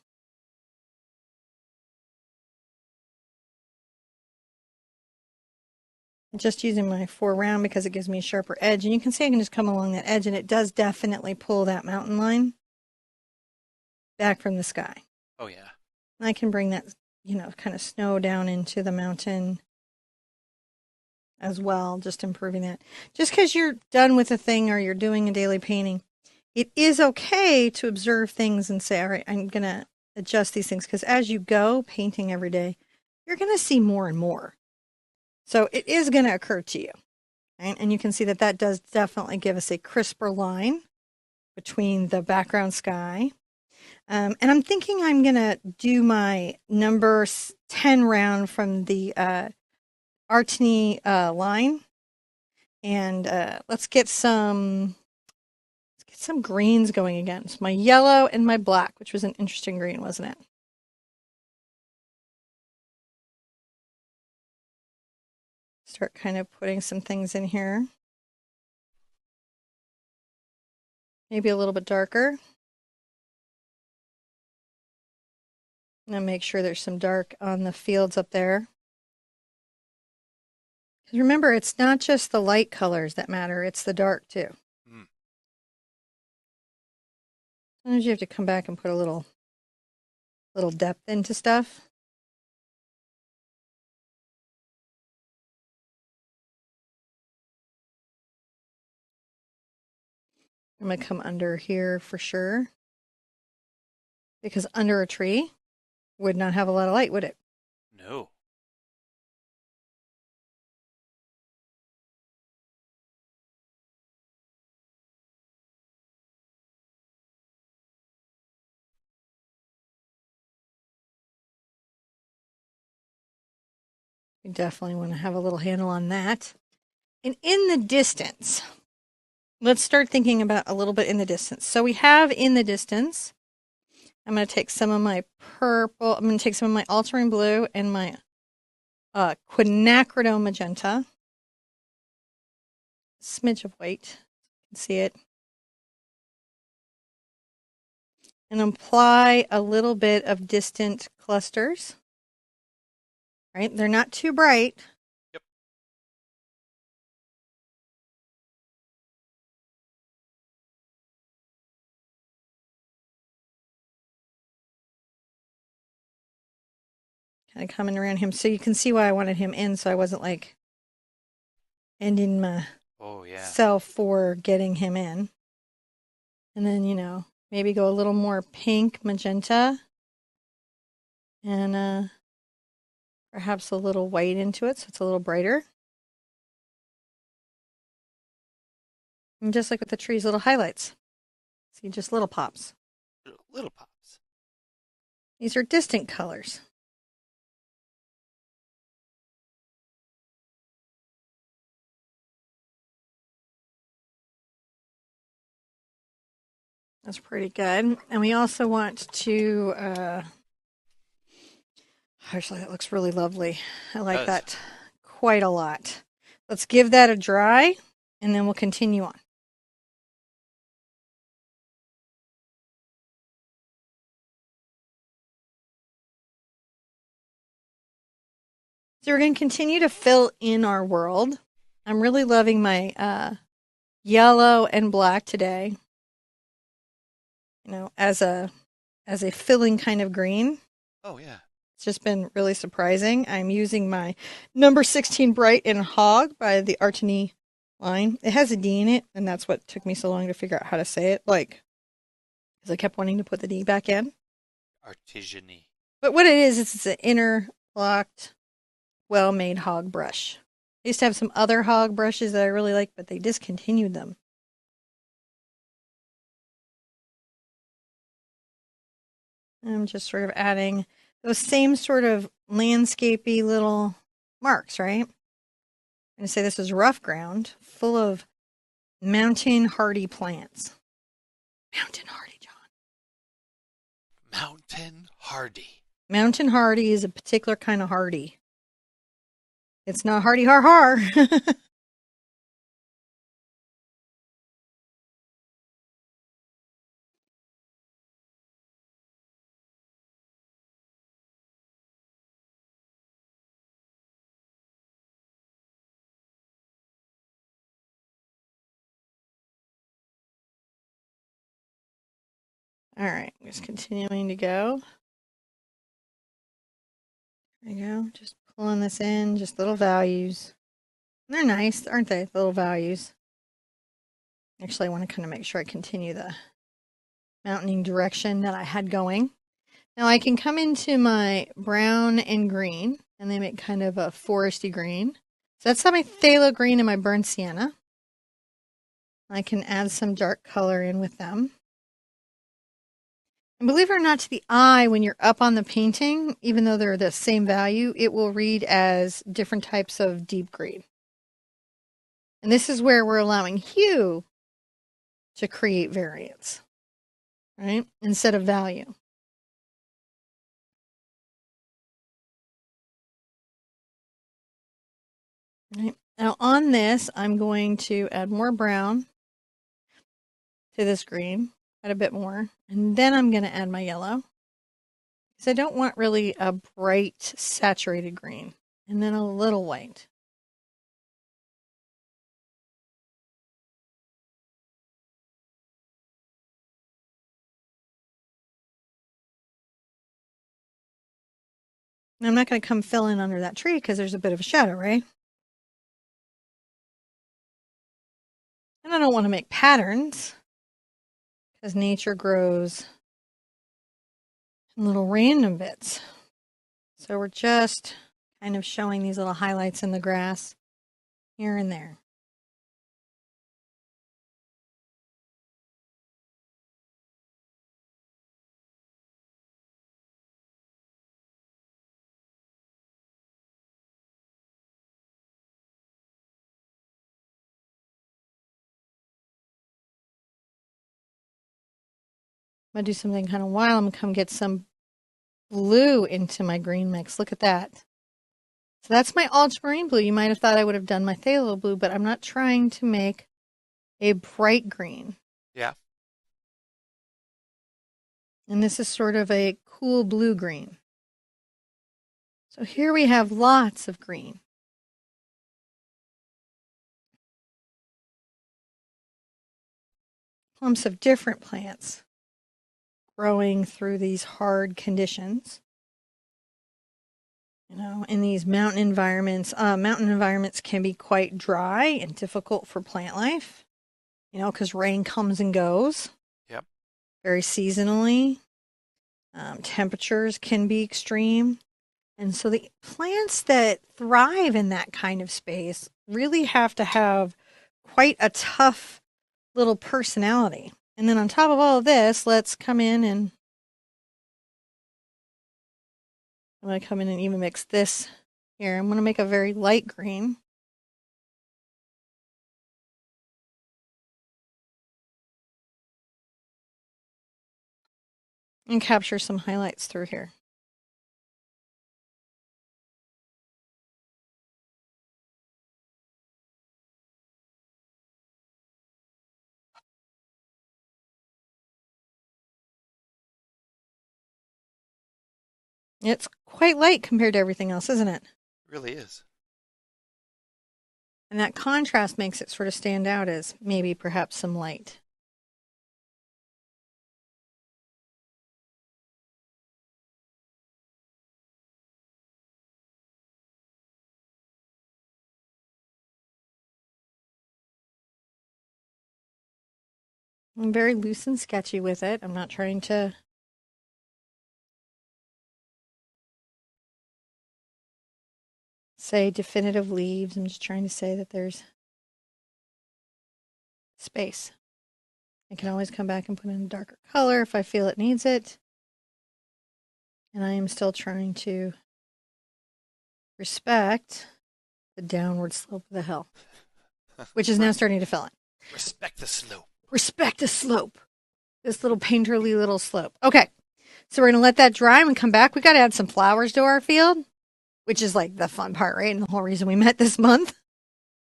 I'm just using my 4 round because it gives me a sharper edge. And you can see I can just come along that edge, and it does definitely pull that mountain line back from the sky. Oh, yeah. And I can bring that, kind of snow down into the mountain as well, just improving that. Just because you're done with a thing or you're doing a daily painting, it is okay to observe things and say, all right, I'm going to adjust these things, because as you go painting every day, you're going to see more and more. So it is going to occur to you. Right? And you can see that that does definitely give us a crisper line between the background sky. And I'm thinking I'm going to do my number 10 round from the Artini line. And let's get some greens going again. It's my yellow and my black, which was an interesting green, wasn't it? Start kind of putting some things in here. Maybe a little bit darker. And make sure there's some dark on the fields up there. Because remember, it's not just the light colors that matter, it's the dark too. Mm. Sometimes you have to come back and put a little depth into stuff. I'm going to come under here for sure. Because under a tree would not have a lot of light, would it? No. You definitely want to have a little handle on that. And in the distance, let's start thinking about a little bit in the distance. So we have in the distance, I'm going to take some of my purple, I'm going to take some of my ultramarine blue and my quinacridone magenta. Smidge of white, you can see it. And apply a little bit of distant clusters. Right? They're not too bright. Yep. Kind of coming around him. So you can see why I wanted him in, so I wasn't like ending myself for getting him in. And then, maybe go a little more pink, magenta. And perhaps a little white into it so it's a little brighter. And just like with the trees, little highlights. See, just little pops. Little pops. These are distant colors. That's pretty good. And we also want to, actually, that looks really lovely. I like that quite a lot. Let's give that a dry, and then we'll continue on. So we're going to continue to fill in our world. I'm really loving my yellow and black today. As a filling kind of green. Oh yeah. It's just been really surprising. I'm using my number 16 Bright in Hog by the Artini line. It has a D in it, and that's what took me so long to figure out how to say it. Like, because I kept wanting to put the D back in. Artisany. But what it is, it's an interlocked, well-made hog brush. I used to have some other hog brushes that I really like, but they discontinued them. I'm just sort of adding those same sort of landscapey little marks, right? I'm going to say this is rough ground full of mountain hardy plants. Mountain hardy, John. Mountain hardy. Mountain hardy is a particular kind of hardy. It's not hardy har har. All right, just continuing to go. There we go. Just pulling this in, just little values. They're nice, aren't they? Little values. Actually, I want to kind of make sure I continue the mountaining direction that I had going. Now I can come into my brown and green, and they make kind of a foresty green. So that's my phthalo green and my burnt sienna. I can add some dark color in with them. And believe it or not, to the eye, when you're up on the painting, even though they're the same value, it will read as different types of deep green. And this is where we're allowing hue to create variance, right? Instead of value. Right. Now on this, I'm going to add more brown to this green, add a bit more, and then I'm going to add my yellow. Because I don't want really a bright saturated green, and then a little white. And I'm not going to come fill in under that tree because there's a bit of a shadow, right? And I don't want to make patterns because nature grows in little random bits. So we're just kind of showing these little highlights in the grass here and there. I'm going to do something kind of wild. I'm going to come get some blue into my green mix. Look at that. So that's my ultramarine blue. You might have thought I would have done my phthalo blue, but I'm not trying to make a bright green. Yeah. And this is sort of a cool blue green. So here we have lots of green. Clumps of different plants growing through these hard conditions. In these mountain environments can be quite dry and difficult for plant life, because rain comes and goes. Yep. Very seasonally. Temperatures can be extreme. And so the plants that thrive in that kind of space really have to have quite a tough little personality. And then on top of all of this, let's come in and I'm going to come in and even mix this here. I'm going to make a very light green. And capture some highlights through here. It's quite light compared to everything else, isn't it? really is. And that contrast makes it sort of stand out as maybe perhaps some light. I'm very loose and sketchy with it. I'm not trying to say definitive leaves. I'm just trying to say that there's space. I can Yeah. always come back and put in a darker color if I feel it needs it. And I am still trying to respect the downward slope of the hill, which is now starting to fill in. Respect the slope. Respect the slope. This little painterly little slope. Okay. So we're going to let that dry and we come back. We got to add some flowers to our field, which is like the fun part, right? And the whole reason we met this month.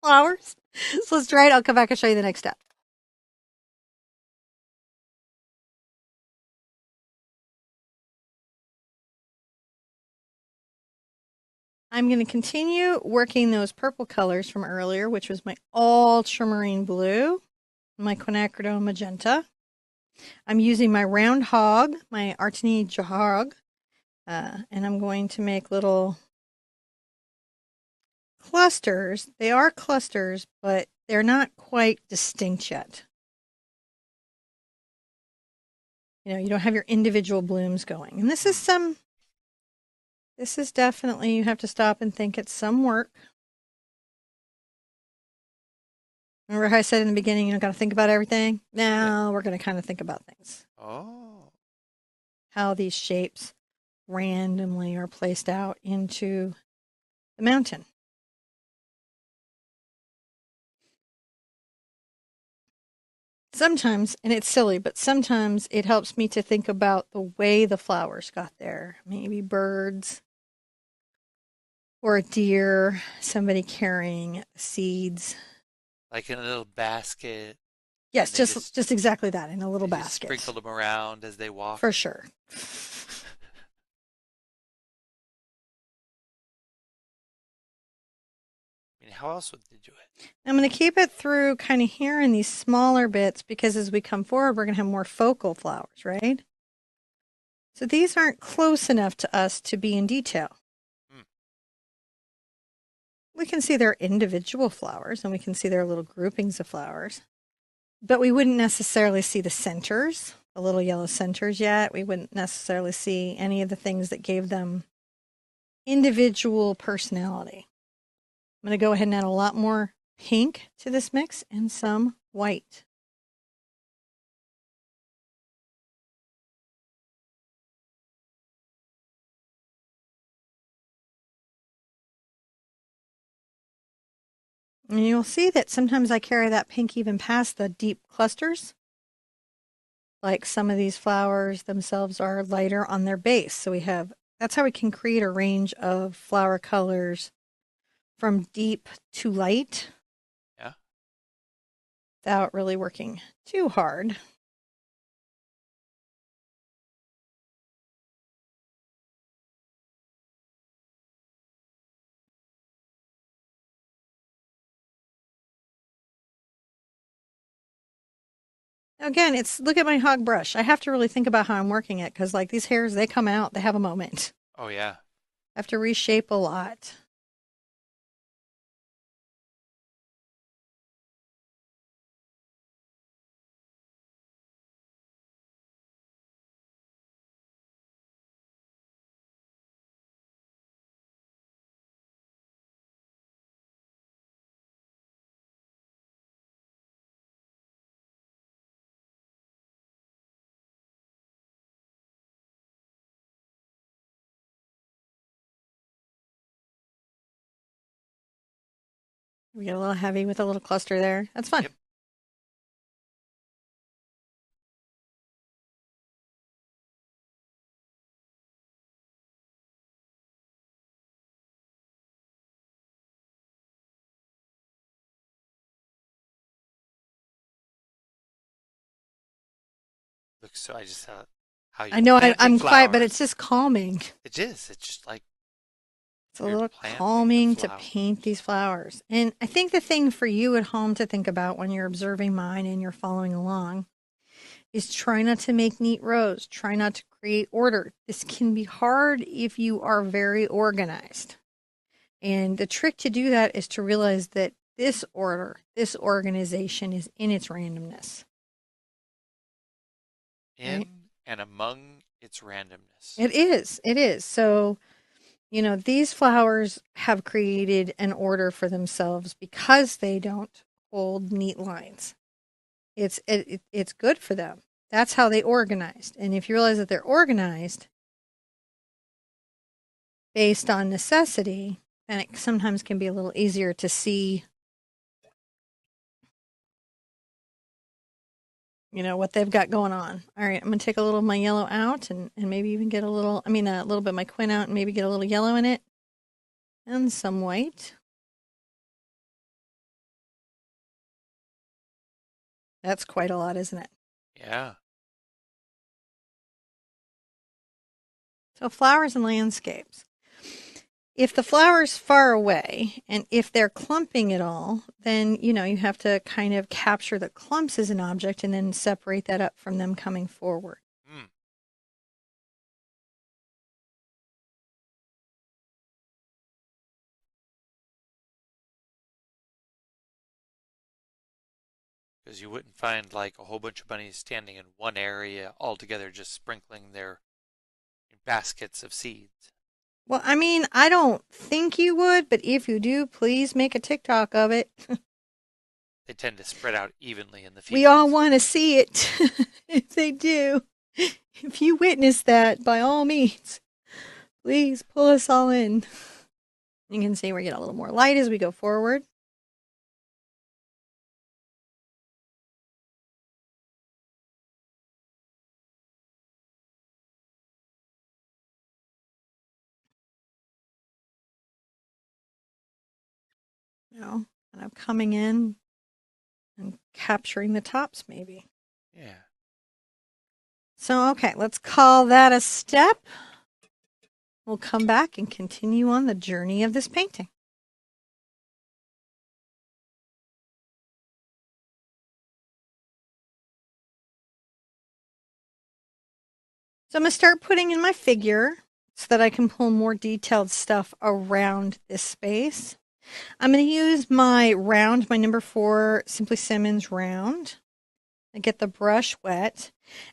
Flowers. So let's dry it. I'll come back and show you the next step. I'm going to continue working those purple colors from earlier, which was my ultramarine blue, my quinacridone magenta. I'm using my round hog, my Artini hog, and I'm going to make little clusters. They are clusters, but they're not quite distinct yet. You know, you don't have your individual blooms going. And this is definitely, you have to stop and think it's some work. Remember how I said in the beginning, you don't got to think about everything? Yeah. Now we're going to kind of think about things. Oh. How these shapes randomly are placed out into the mountain. Sometimes, and it's silly, but sometimes it helps me to think about the way the flowers got there. Maybe birds or a deer, somebody carrying seeds. Like in a little basket, Yes, and they just exactly that in a little they just basket. sprinkled them around as they walk. For sure. I mean, how else would they do it? I'm going to keep it through kind of here in these smaller bits because as we come forward, we're going to have more focal flowers, right? So these aren't close enough to us to be in detail. Hmm. We can see their individual flowers and we can see their little groupings of flowers, but we wouldn't necessarily see the centers, the little yellow centers yet. We wouldn't necessarily see any of the things that gave them individual personality. I'm going to go ahead and add a lot more pink to this mix and some white. And you'll see that sometimes I carry that pink even past the deep clusters. Like some of these flowers themselves are lighter on their base. So that's how we can create a range of flower colors from deep to light Yeah. without really working too hard. Again, look at my hog brush. I have to really think about how I'm working it because like these hairs, they come out, they have a moment. Oh yeah. I have to reshape a lot. We get a little heavy with a little cluster there. That's fun. Yep. Look, so I just how I you're know planting I'm quiet, but it's flowers. just calming. It is. It's just like It's a You're little planting the calming to paint flowers. these flowers. And I think the thing for you at home to think about when you're observing mine and you're following along is try not to make neat rows. Try not to create order. This can be hard if you are very organized. And the trick to do that is to realize that this order, this organization is in its randomness, right? In and among its randomness. It is. It is. So, these flowers have created an order for themselves because they don't hold neat lines. It's good for them. That's how they organized. And if you realize that they're organized based on necessity, then it sometimes can be a little easier to see, what they've got going on. All right, I'm going to take a little of my yellow out and maybe even get a little bit of my quin out and maybe get a little yellow in it and some white. That's quite a lot, isn't it? Yeah. So flowers and landscapes. If the flower's far away and if they're clumping at all, then you have to kind of capture the clumps as an object and then separate that up from them coming forward. Hmm. Because you wouldn't find like a whole bunch of bunnies standing in one area all together just sprinkling their baskets of seeds. Well, I don't think you would, but if you do, please make a TikTok of it. They tend to spread out evenly in the We all fields. want to see it. If they do, if you witness that, by all means, please pull us all in. You can see we get a little more light as we go forward. And I'm coming in and capturing the tops, maybe. Yeah. So, okay, let's call that a step. We'll come back and continue on the journey of this painting. So I'm going to start putting in my figure so that I can pull more detailed stuff around this space. I'm going to use my round, my number 4 Simply Simmons round. I get the brush wet.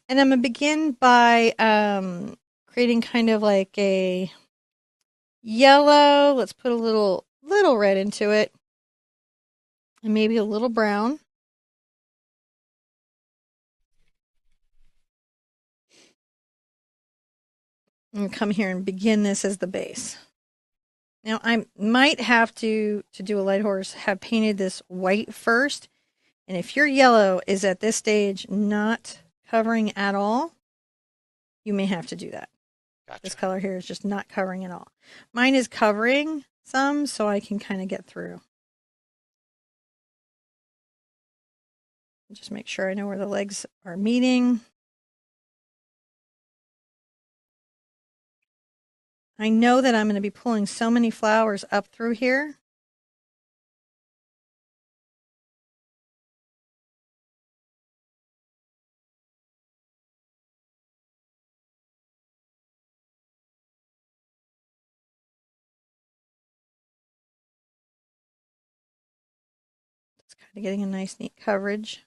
And I'm going to begin by creating kind of like a yellow. Let's put a little red into it. And maybe a little brown. And come here and begin this as the base. Now I might have to do a light horse, have painted this white first. And if your yellow is at this stage not covering at all, you may have to do that. This Gotcha. color here is just not covering at all. Mine is covering some, so I can kind of get through. Just make sure I know where the legs are meeting. I know that I'm going to be pulling so many flowers up through here. It's kind of getting a nice, neat coverage.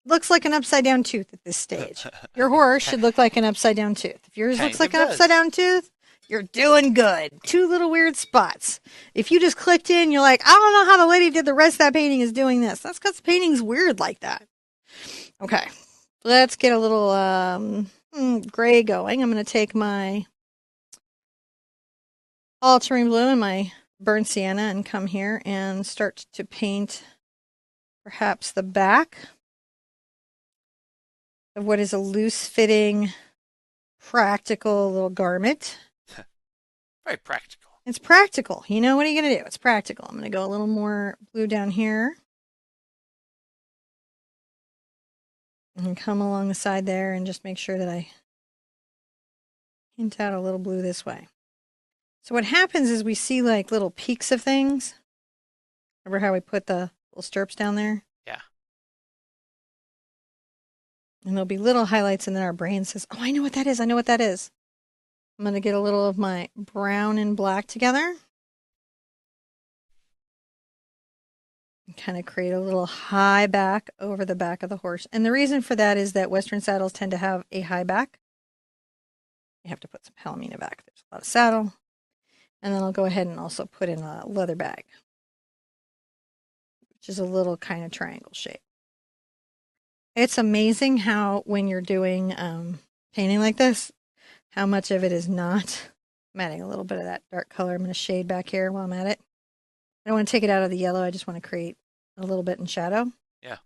Looks like an upside down tooth at this stage. Your horse should look like an upside down tooth. If yours looks Kind of like an upside does. down tooth, you're doing good. 2 little weird spots. If you just clicked in, you're like, I don't know how the lady did the rest of that painting is doing this. That's because the painting's weird like that. Okay, let's get a little gray going. I'm going to take my ultramarine blue and my burnt sienna and come here and start to paint perhaps the back of what is a loose fitting, practical little garment. Very practical. It's practical. What are you going to do? It's practical. I'm going to go a little more blue down here and come along the side there and just make sure that I hint out a little blue this way. So what happens is we see like little peaks of things. Remember how we put the little stirrups down there? Yeah. And there'll be little highlights, and then our brain says, oh, I know what that is. I know what that is. I'm going to get a little of my brown and black together and kind of create a little high back over the back of the horse. And the reason for that is that Western saddles tend to have a high back. You have to put some Palomino back. There's a lot of saddle. And then I'll go ahead and also put in a leather bag, which is a little kind of triangle shape. It's amazing how when you're doing painting like this, how much of it is not. I'm adding a little bit of that dark color. I'm going to shade back here while I'm at it. I don't want to take it out of the yellow. I just want to create a little bit in shadow. Yeah.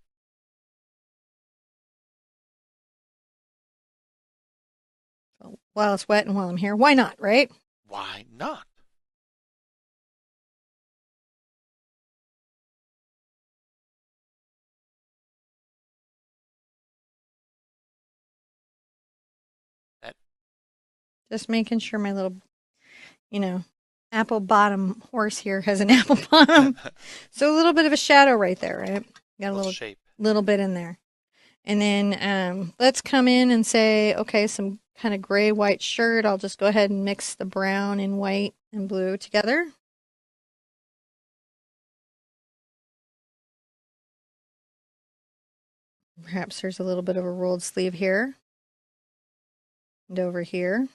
So while it's wet and while I'm here, why not, right? Why not? That Just making sure my little, you know, apple bottom horse here has an apple bottom. So a little bit of a shadow right there, right? Got a little shape. little bit in there. And then let's come in and say, okay, some kind of gray white shirt. I'll just go ahead and mix the brown and white and blue together. Perhaps there's a little bit of a rolled sleeve here and over here.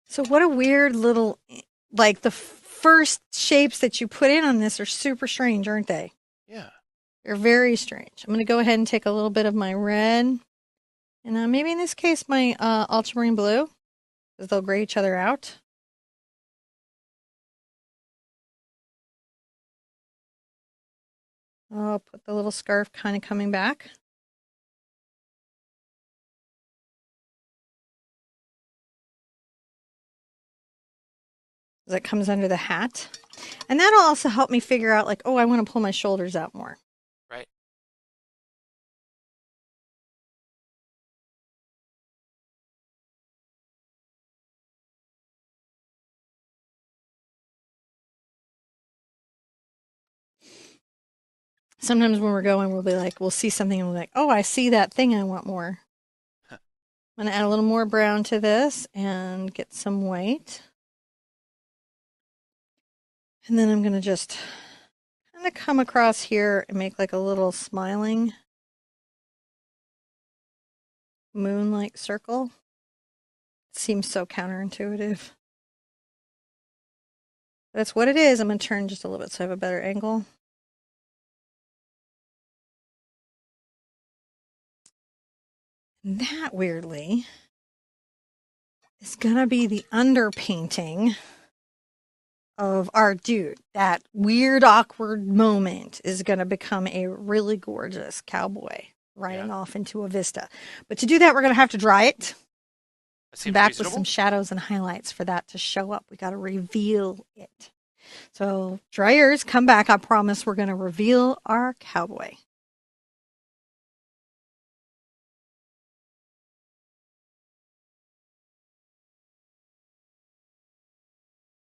So what a weird little, like the first shapes that you put in on this are super strange, aren't they? Yeah. They're very strange. I'm going to go ahead and take a little bit of my red and maybe in this case my ultramarine blue because they'll gray each other out. I'll put the little scarf kind of coming back. That comes under the hat. And that'll also help me figure out like, oh, I want to pull my shoulders out more. Right. Sometimes when we're going, we'll be like, we'll see something and we're like, oh, I see that thing. I want more. Huh. I'm going to add a little more brown to this and get some white. And then I'm going to just kind of come across here and make like a little smiling moon-like circle. It seems so counterintuitive. That's what it is. I'm going to turn just a little bit so I have a better angle. And that, weirdly, is going to be the underpainting of our dude. That weird, awkward moment is going to become a really gorgeous cowboy riding off into a vista. But to do that, we're going to have to dry it. That Come seems back with some reasonable. shadows and highlights for that to show up. We got to reveal it. So dry yours, come back. I promise we're going to reveal our cowboy.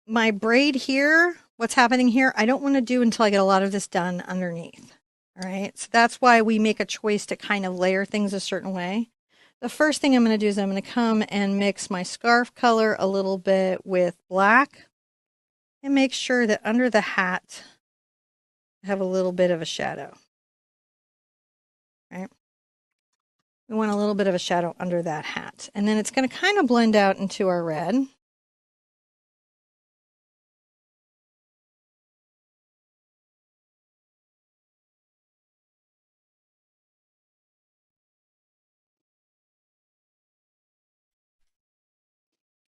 My braid here, what's happening here, I don't want to do until I get a lot of this done underneath. All right, so that's why we make a choice to kind of layer things a certain way. The first thing I'm going to do is I'm going to come and mix my scarf color a little bit with black and make sure that under the hat I have a little bit of a shadow. Right? We want a little bit of a shadow under that hat. And then it's going to kind of blend out into our red.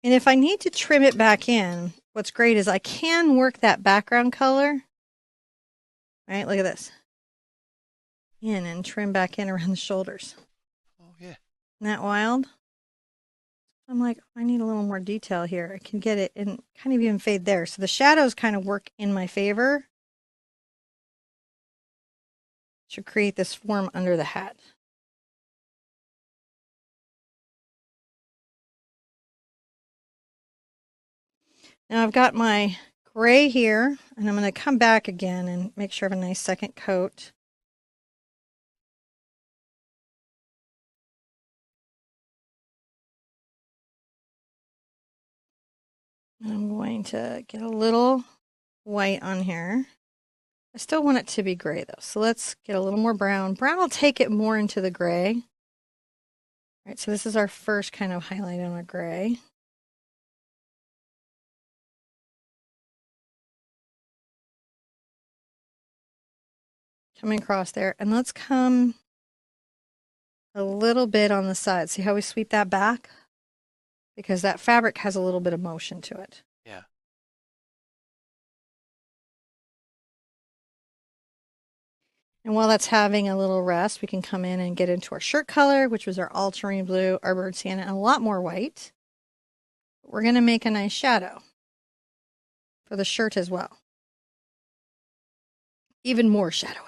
And if I need to trim it back in, what's great is I can work that background color. Right, look at this. In and trim back in around the shoulders. Oh yeah. Isn't that wild? I'm like, I need a little more detail here. I can get it and kind of even fade there. So the shadows kind of work in my favor to create this form under the hat. Now I've got my gray here, and I'm going to come back again and make sure I have a nice second coat. And I'm going to get a little white on here. I still want it to be gray though, so let's get a little more brown. Brown will take it more into the gray. All right, so this is our first kind of highlight on a gray. Coming across there, and let's come a little bit on the side. See how we sweep that back? Because that fabric has a little bit of motion to it. Yeah. And while that's having a little rest, we can come in and get into our shirt color, which was our ultramarine blue, our bird sienna, and a lot more white. We're going to make a nice shadow for the shirt as well. Even more shadowy.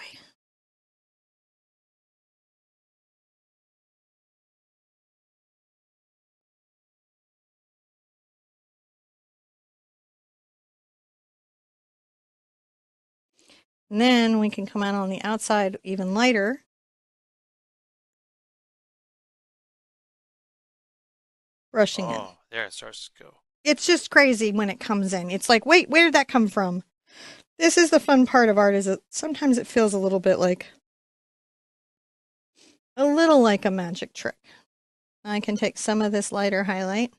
And then we can come out on the outside even lighter. Brushing in. Oh, there it starts to go. It's just crazy when it comes in. It's like, wait, where did that come from? This is the fun part of art, is that sometimes it feels a little bit like a magic trick. I can take some of this lighter highlight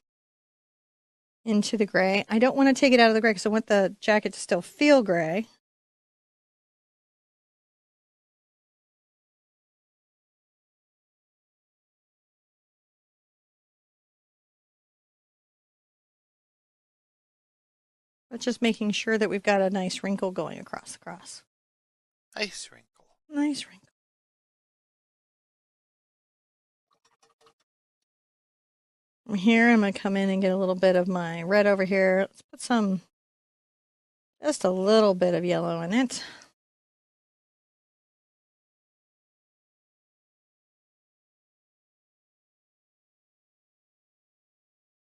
into the gray. I don't want to take it out of the gray because I want the jacket to still feel gray. But just making sure that we've got a nice wrinkle going across the cross. Nice wrinkle. Nice wrinkle. From here, I'm going to come in and get a little bit of my red over here. Let's put just a little bit of yellow in it.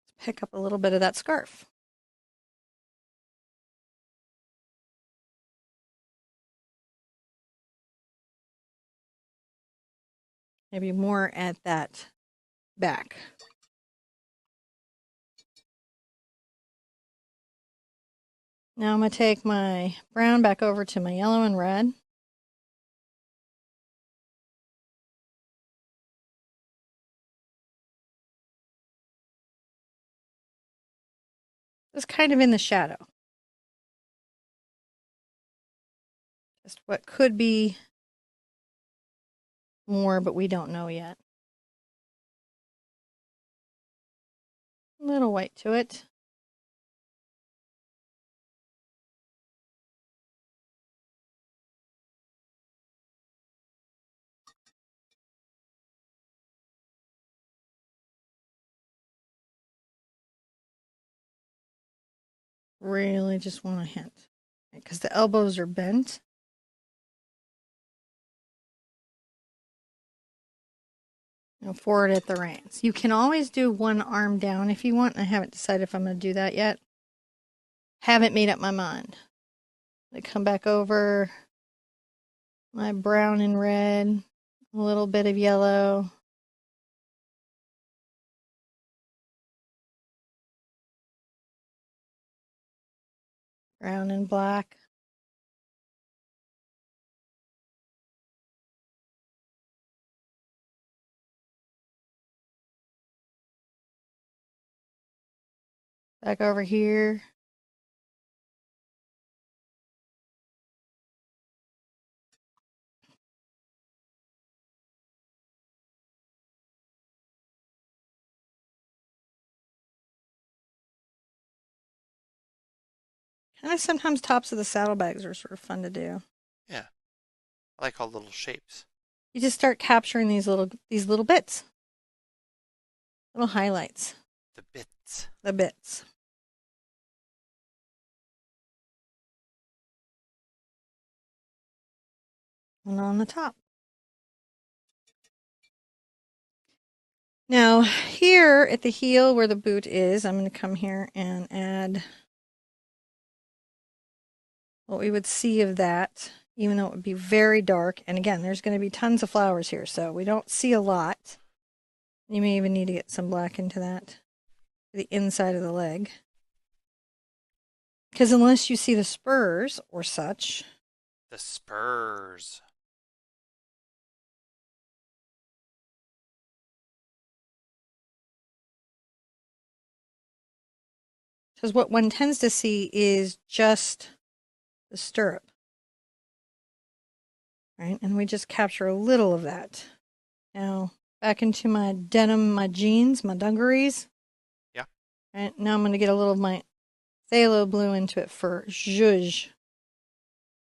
Let's pick up a little bit of that scarf. Maybe more at that back. Now I'm going to take my brown back over to my yellow and red. Just kind of in the shadow. Just what could be more, but we don't know yet. A little white to it. Really just want a hint. Because the elbows are bent. Forward at the reins. You can always do one arm down if you want. I haven't decided if I'm going to do that yet. Haven't made up my mind. I come back over my brown and red, a little bit of yellow. Brown and black. Back over here. Kind of sometimes tops of the saddlebags are sort of fun to do. Yeah. I like all little shapes. You just start capturing these little bits. Little highlights. The bits. The bits. And on the top. Now, here at the heel where the boot is, I'm going to come here and add what we would see of that, even though it would be very dark. And again, there's going to be tons of flowers here, so we don't see a lot. You may even need to get some black into that, the inside of the leg. Because unless you see the spurs or such. The spurs. Because what one tends to see is just the stirrup. Right? And we just capture a little of that. Now, back into my denim, my jeans, my dungarees. Yeah. Right? Now I'm going to get a little of my phthalo blue into it for zhuzh.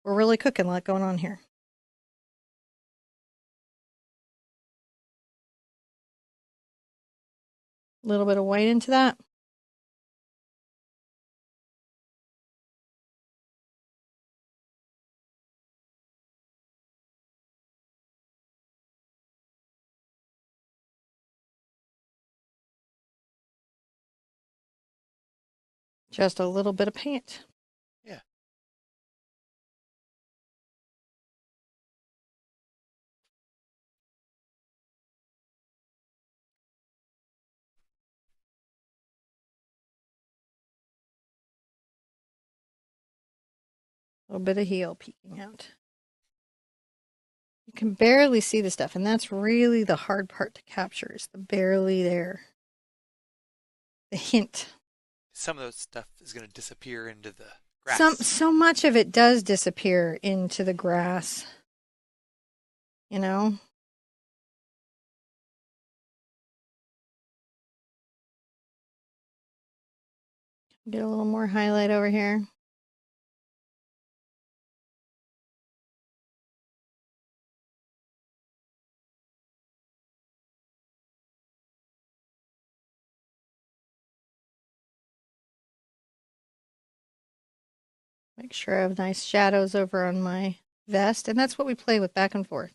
We're really cooking a lot going on here. A little bit of white into that. Just a little bit of paint. Yeah. A little bit of heel peeking out. You can barely see the stuff, and that's really the hard part to capture, is the barely there. The hint. Some of those stuff is going to disappear into the grass. So much of it does disappear into the grass. You know? Get a little more highlight over here. Make sure I have nice shadows over on my vest, and that's what we play with back and forth.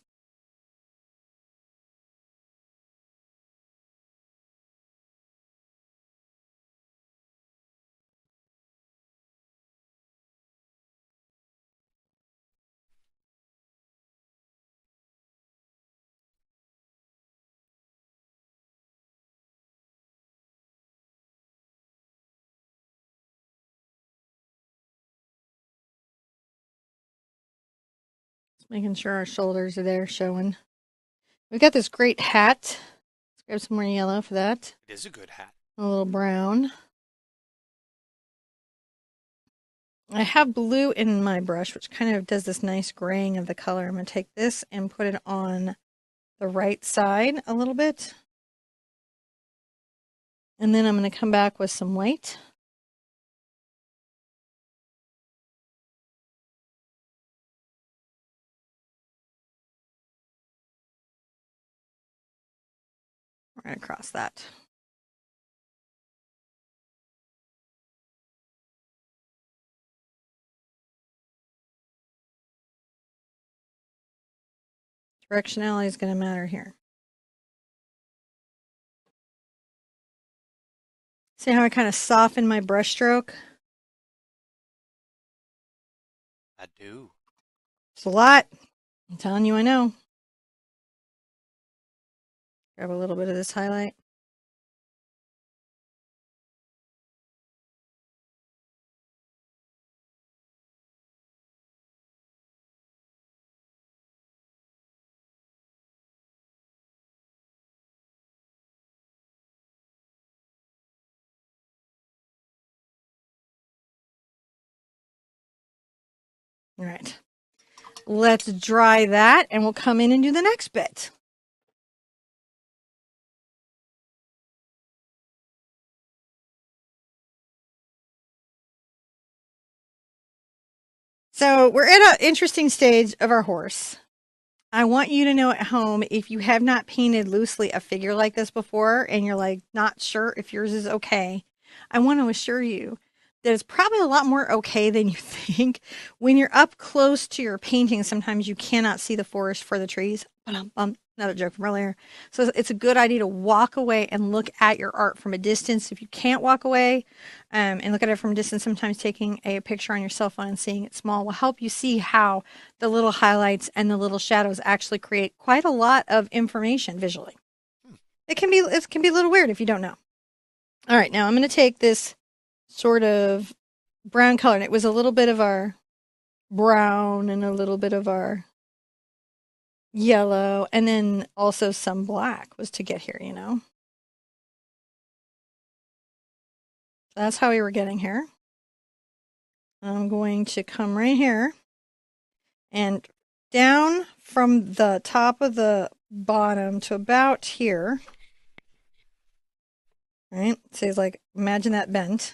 Just making sure our shoulders are there showing. We've got this great hat. Let's grab some more yellow for that. It is a good hat. A little brown. I have blue in my brush, which kind of does this nice graying of the color. I'm going to take this and put it on the right side a little bit. And then I'm going to come back with some white. Right across that. Directionality is going to matter here. See how I kind of soften my brush stroke? I do. It's a lot. I'm telling you, I know. Grab a little bit of this highlight. All right. Let's dry that and we'll come in and do the next bit. So we're at an interesting stage of our horse. I want you to know at home, if you have not painted loosely a figure like this before and you're like not sure if yours is okay, I want to assure you that it's probably a lot more okay than you think. When you're up close to your painting, sometimes you cannot see the forest for the trees. Another joke from earlier. So it's a good idea to walk away and look at your art from a distance. If you can't walk away and look at it from a distance, sometimes taking a picture on your cell phone and seeing it small will help you see how the little highlights and the little shadows actually create quite a lot of information visually. It can be a little weird if you don't know. All right, now I'm going to take this sort of brown color, and it was a little bit of our brown and a little bit of our yellow, and then also some black was to get here, you know. That's how we were getting here. I'm going to come right here and down from the top of the bottom to about here. Right? So it's like, imagine that bent.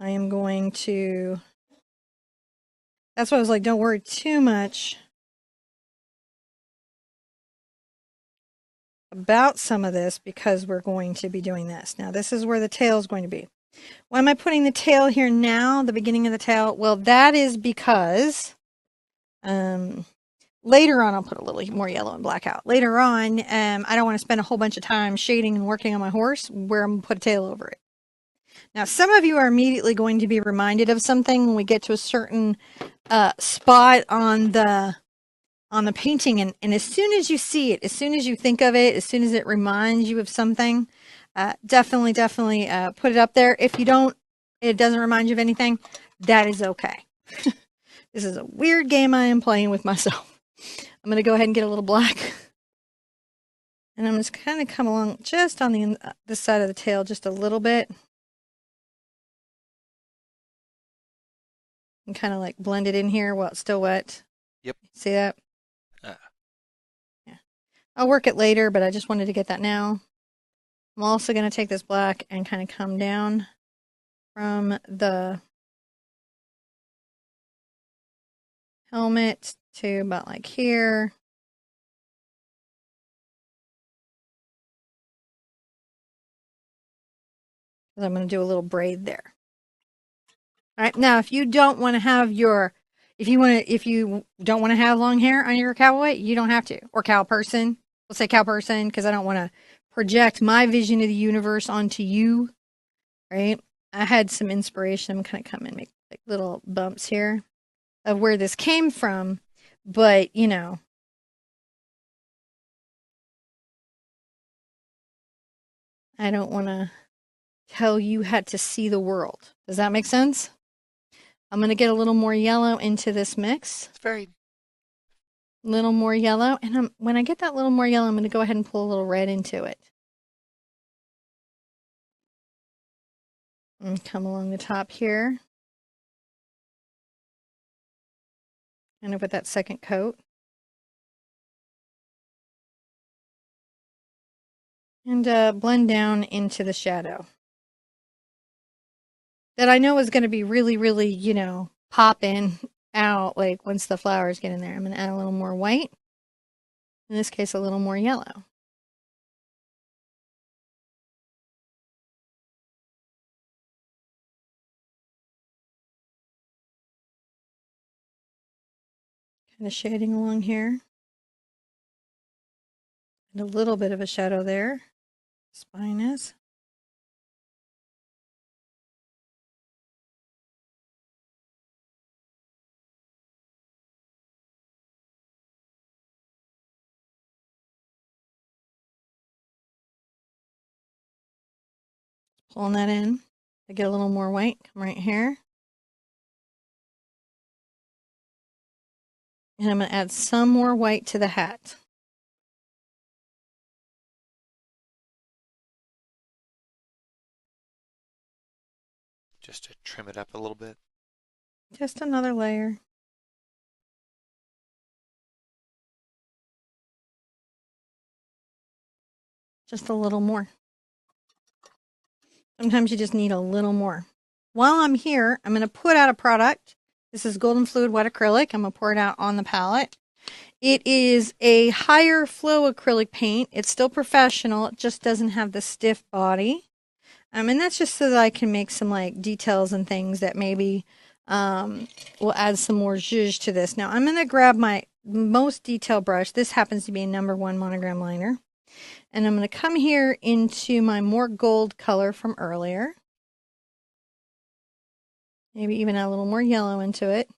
I am going to, that's why I was like, don't worry too much about some of this because we're going to be doing this. Now, this is where the tail is going to be. Why am I putting the tail here now, the beginning of the tail? Well, that is because later on I'll put a little more yellow and black out. Later on, I don't want to spend a whole bunch of time shading and working on my horse where I'm going to put a tail over it. Now, some of you are immediately going to be reminded of something when we get to a certain spot on the painting, and as soon as you see it, as soon as you think of it, as soon as it reminds you of something, definitely put it up there. If you don't, it doesn't remind you of anything, that is okay. This is a weird game I am playing with myself. I'm going to go ahead and get a little black. And I'm just kind of come along just on this side of the tail just a little bit. And kind of like blend it in here while it's still wet. Yep. See that? Yeah. I'll work it later, but I just wanted to get that now. I'm also going to take this black and kind of come down from the helmet to about like here. I'm going to do a little braid there. All right. Now, if you don't want to have if you don't want to have long hair on your cowboy, you don't have to. Or cow person. Let's say cow person because I don't want to project my vision of the universe onto you. Right. I had some inspiration. I'm going to come and make like little bumps here of where this came from. But, you know, I don't want to tell you how to see the world. Does that make sense? I'm going to get a little more yellow into this mix. It's very Little more yellow. And when I get that little more yellow, I'm going to go ahead and pull a little red into it. And come along the top here. And with that second coat. And blend down into the shadow. That I know is going to be really, really, you know, popping out like once the flowers get in there. I'm going to add a little more white. In this case, a little more yellow. Kind of shading along here. And a little bit of a shadow there. Spine is. Pulling that in. I get a little more white. Come right here. And I'm going to add some more white to the hat. just to trim it up a little bit. Just another layer. Just a little more. Sometimes you just need a little more. While I'm here, I'm going to put out a product. This is Golden Fluid Wet Acrylic. I'm going to pour it out on the palette. It is a higher flow acrylic paint. It's still professional. It just doesn't have the stiff body. And that's just so that I can make some like details and things that maybe Um, we'll add some more zhuzh to this. Now I'm going to grab my most detailed brush. This happens to be a #1 monogram liner. And I'm going to come here into my more gold color from earlier. Maybe even add a little more yellow into it.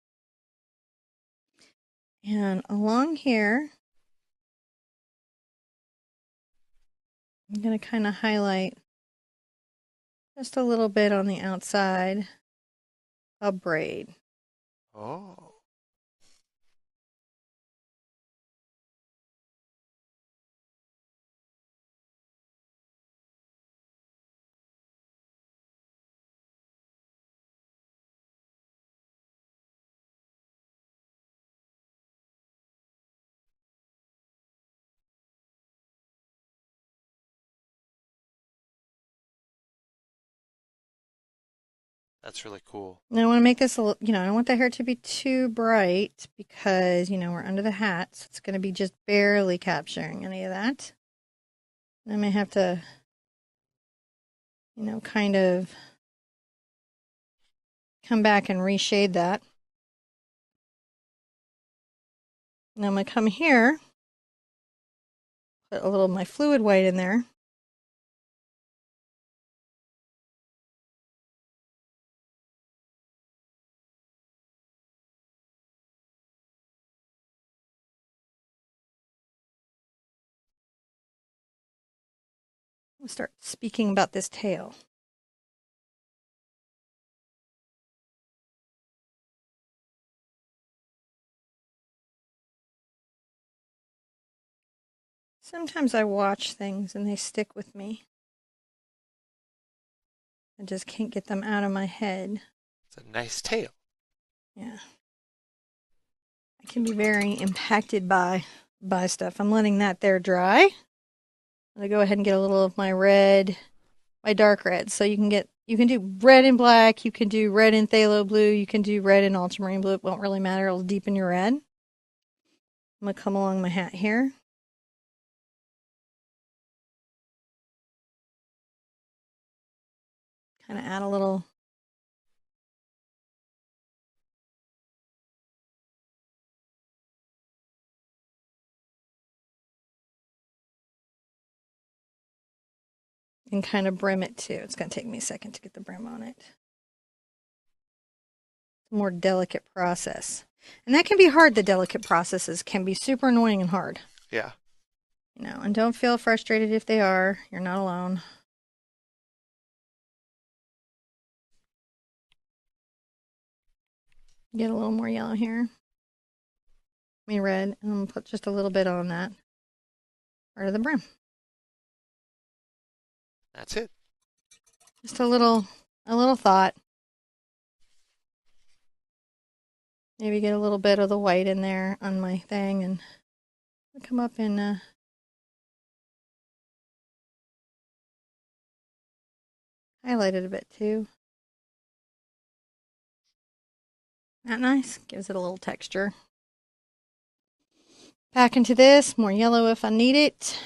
And along here, I'm going to kind of highlight just a little bit on the outside a braid. Oh. That's really cool. Now I want to make this a little, I don't want the hair to be too bright because, we're under the hat. So it's going to be just barely capturing any of that. I may have to, kind of come back and reshade that. Now I'm going to come here, put a little of my fluid white in there. We'll start speaking about this tail. Sometimes I watch things and they stick with me. I just can't get them out of my head. It's a nice tail. Yeah. I can be very impacted by stuff. I'm letting that there dry. I'm gonna go ahead and get a little of my red, my dark red. So you can do red and black, you can do red and phthalo blue, you can do red and ultramarine blue. It won't really matter. It'll deepen your red. I'm gonna come along my hat here. Kind of add a little and kind of brim it too. It's going to take me a second to get the brim on it. It's a more delicate process. And that can be hard. The delicate processes can be super annoying and hard. Yeah. And don't feel frustrated if they are. You're not alone. Get a little more yellow here. I mean red. And I'm going to put just a little bit on that part of the brim. That's it. Just a little thought. Maybe get a little bit of the white in there on my thing and come up and highlight it a bit too. That nice? Gives it a little texture. Back into this, more yellow if I need it.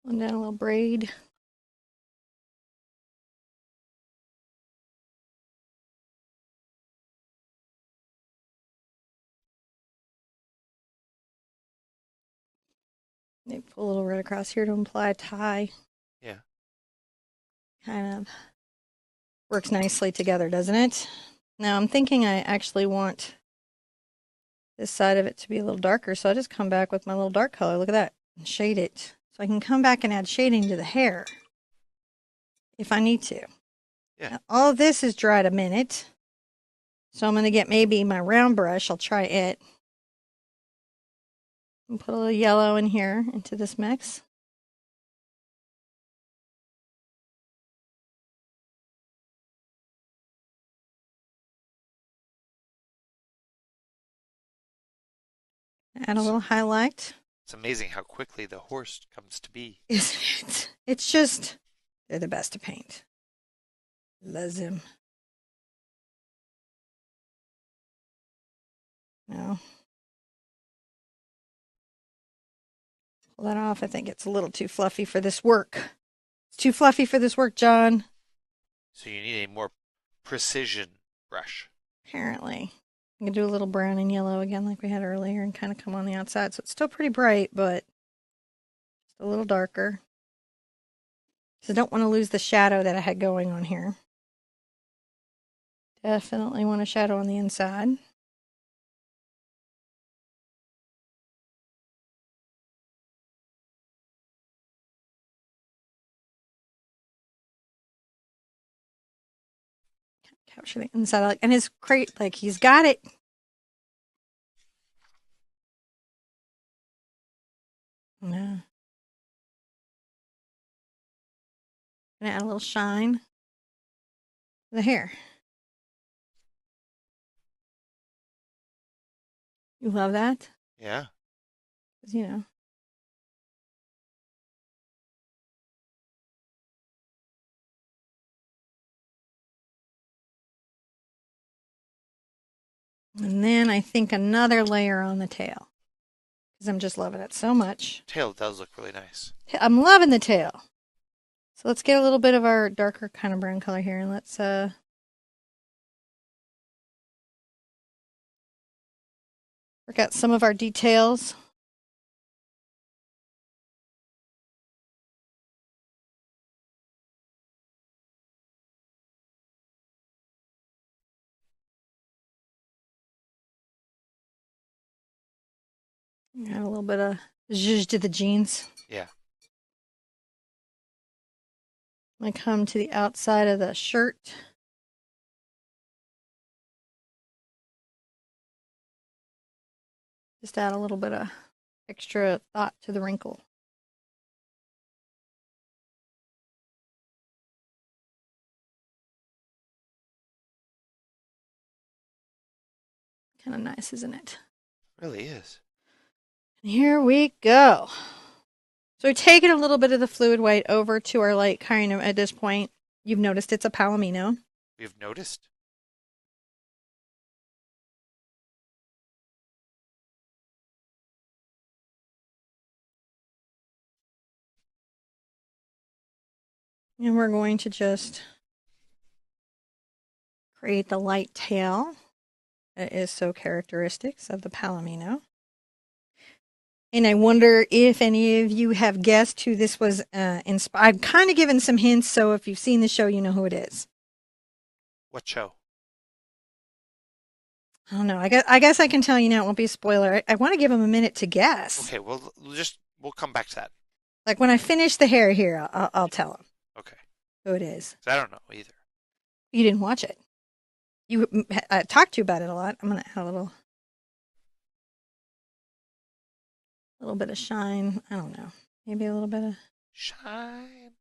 And down a little braid. Maybe put a little red across here to imply a tie. Yeah. Kind of works nicely together, doesn't it? Now I'm thinking I actually want this side of it to be a little darker, so I just come back with my little dark color. Look at that. And shade it. So I can come back and add shading to the hair if I need to. Yeah. Now, all of this is dried a minute. So I'm going to get maybe my round brush. I'll try it. And put a little yellow in here into this mix. Add a little highlight. It's amazing how quickly the horse comes to be. Isn't it? It's just, they're the best to paint. Loves him. No. Pull that off. I think it's a little too fluffy for this work. It's too fluffy for this work, John. So you need a more precision brush. Apparently. I'm going to do a little brown and yellow again like we had earlier and kind of come on the outside. So it's still pretty bright, but just a little darker. So I don't want to lose the shadow that I had going on here. Definitely want a shadow on the inside. Capture the inside. And his crate, like he's got it. Yeah. Gonna add a little shine to the hair. You love that? Yeah. You know. And then I think another layer on the tail. Because I'm just loving it so much. Tail does look really nice. I'm loving the tail. So let's get a little bit of our darker kind of brown color here and let's work out some of our details. Add a little bit of zhuzh to the jeans. Yeah. I come to the outside of the shirt. Just add a little bit of extra thought to the wrinkle. Kind of nice, isn't it? Really is. And here we go. So we're taking a little bit of the fluid white over to our light kind of at this point. You've noticed it's a Palomino. We've noticed. And we're going to just create the light tail that is so characteristic of the Palomino. And I wonder if any of you have guessed who this was inspired. I've kind of given some hints, so if you've seen the show, you know who it is. What show? I don't know. I guess I can tell you now. It won't be a spoiler. I want to give them a minute to guess. Okay, well, we'll come back to that. Like when I finish the hair here, I'll tell them Okay. who it is. I don't know either. You didn't watch it. I talked to you about it a lot. I'm gonna add a little bit of shine. I don't know. Maybe a little bit of Shine.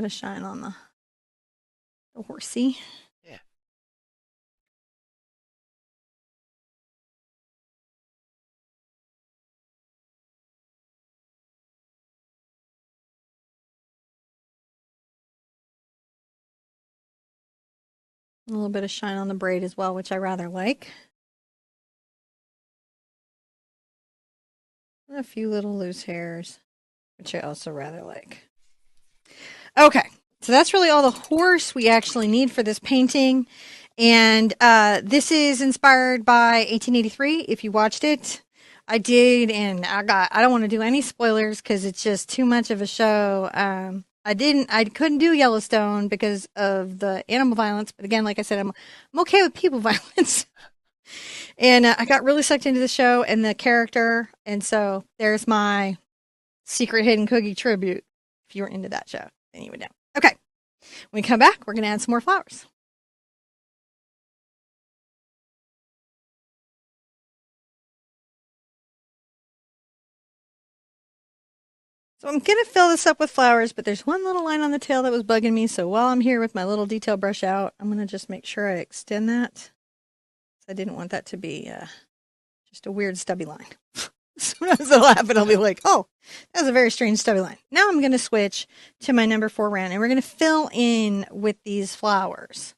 shine on the horsey. Yeah. A little bit of shine on the braid as well, which I rather like. And a few little loose hairs, which I also rather like. Okay, so that's really all the horse we actually need for this painting. And this is inspired by 1883. If you watched it, I did, and I don't want to do any spoilers because it's just too much of a show. I couldn't do Yellowstone because of the animal violence. But again, like I said, I'm okay with people violence. And I got really sucked into the show and the character. And so there's my secret hidden cookie tribute. If you were into that show, then you would know. Okay. When we come back, we're going to add some more flowers. So I'm going to fill this up with flowers, but there's one little line on the tail that was bugging me. So while I'm here with my little detail brush out, I'm going to just make sure I extend that I didn't want that to be just a weird stubby line. Sometimes it'll happen. I'll be like, oh, that was a very strange stubby line. Now I'm going to switch to my number 4 round and we're going to fill in with these flowers.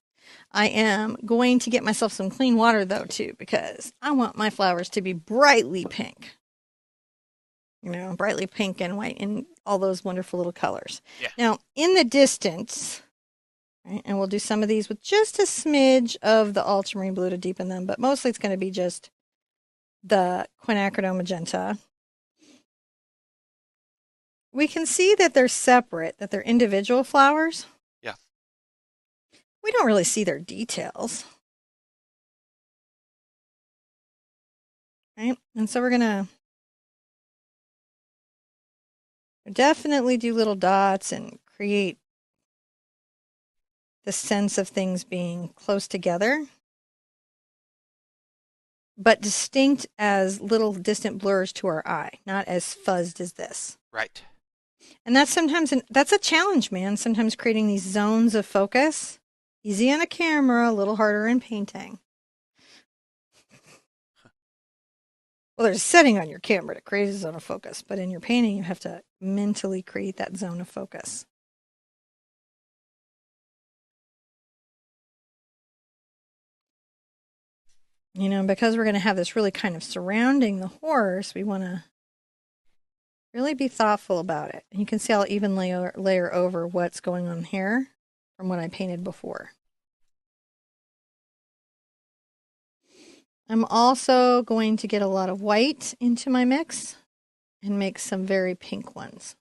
I am going to get myself some clean water though too because I want my flowers to be brightly pink. You know, brightly pink and white and all those wonderful little colors. Yeah. Now, in the distance, right, and we'll do some of these with just a smidge of the ultramarine blue to deepen them, but mostly it's going to be just the quinacridone magenta. We can see that they're separate, that they're individual flowers. Yeah. We don't really see their details. Right? And so we're going to definitely do little dots and create the sense of things being close together, but distinct as little distant blurs to our eye, not as fuzzed as this. Right. And that's sometimes, that's a challenge, man. Sometimes creating these zones of focus, easy on a camera, a little harder in painting. Well, there's a setting on your camera to create a zone of focus, but in your painting, you have to mentally create that zone of focus. You know, because we're going to have this really kind of surrounding the horse, we want to really be thoughtful about it. And you can see I'll even layer over what's going on here from what I painted before. I'm also going to get a lot of white into my mix and make some very pink ones.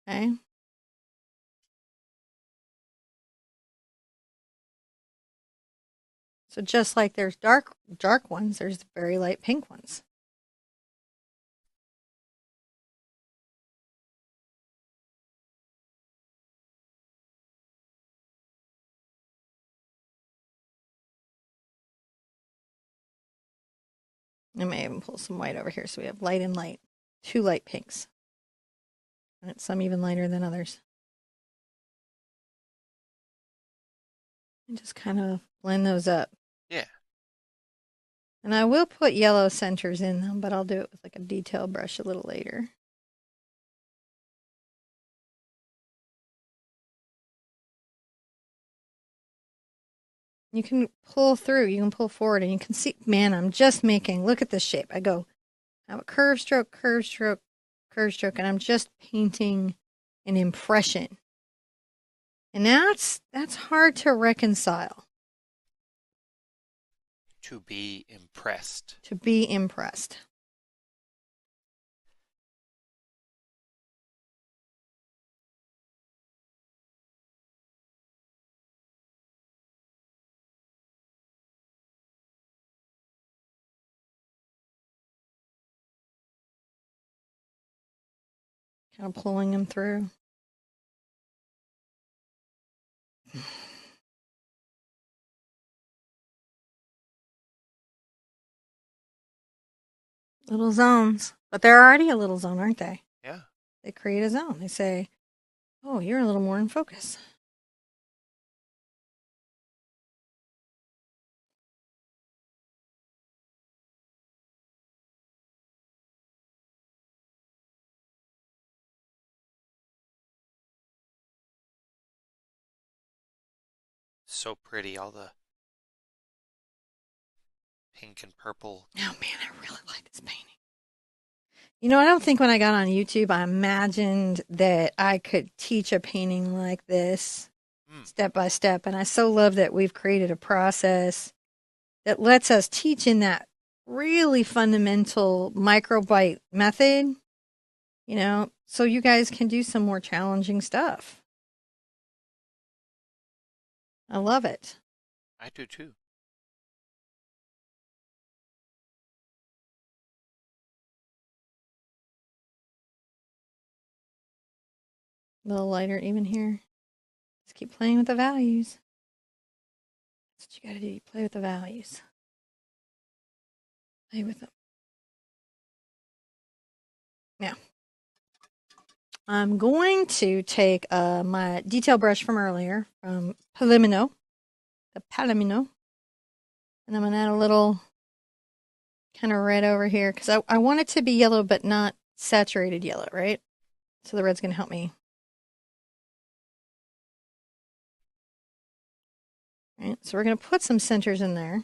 Okay. So just like there's dark ones, there's very light pink ones. I may even pull some white over here so we have light and light. 2 light pinks. And some even lighter than others. And just kind of blend those up. Yeah. And I will put yellow centers in them, but I'll do it with like a detail brush a little later. You can pull through, you can pull forward, and you can see, man, I'm just making, look at this shape. I go, I have a curve stroke, curve stroke, curve stroke, and I'm just painting an impression. And that's hard to reconcile. To be impressed. To be impressed. Kind of pulling them through. Little zones. But they're already a little zone, aren't they? Yeah. They create a zone. They say, oh, you're a little more in focus. So pretty, all the pink and purple. Oh, man, I really like this painting. You know, I don't think when I got on YouTube, I imagined that I could teach a painting like this step by step. And I so love that we've created a process that lets us teach in that really fundamental microbite method, you know, so you guys can do some more challenging stuff. I love it. I do too. A little lighter even here. Just keep playing with the values. That's what you gotta do. You play with the values. Play with them. Now, I'm going to take my detail brush from earlier, from Palomino, the Palomino, And I'm going to add a little kind of red over here because I want it to be yellow but not saturated yellow, right? So the red's going to help me. All right, so we're going to put some centers in there.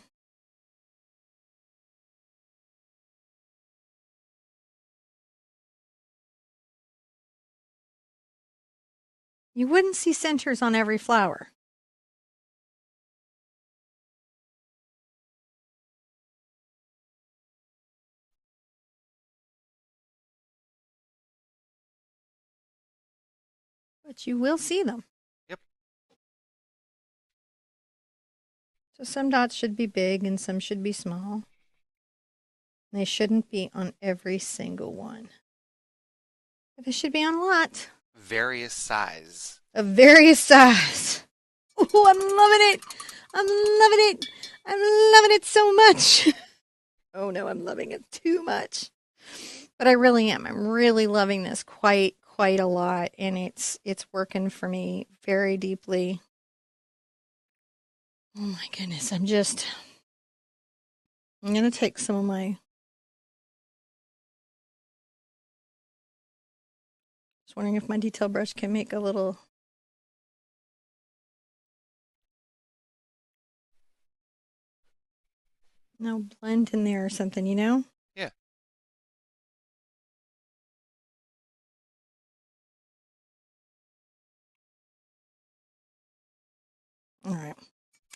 You wouldn't see centers on every flower. But you will see them. Yep. So some dots should be big and some should be small. They shouldn't be on every single one. But they should be on a lot. Various size. Of various size. Oh, I'm loving it. I'm loving it. I'm loving it so much. Oh no, I'm loving it too much. But I really am. I'm really loving this quite a lot, and it's working for me very deeply. Oh my goodness, I'm going to take some of my, just wondering if my detail brush can make a little, no, blend in there or something, you know? Yeah. All right.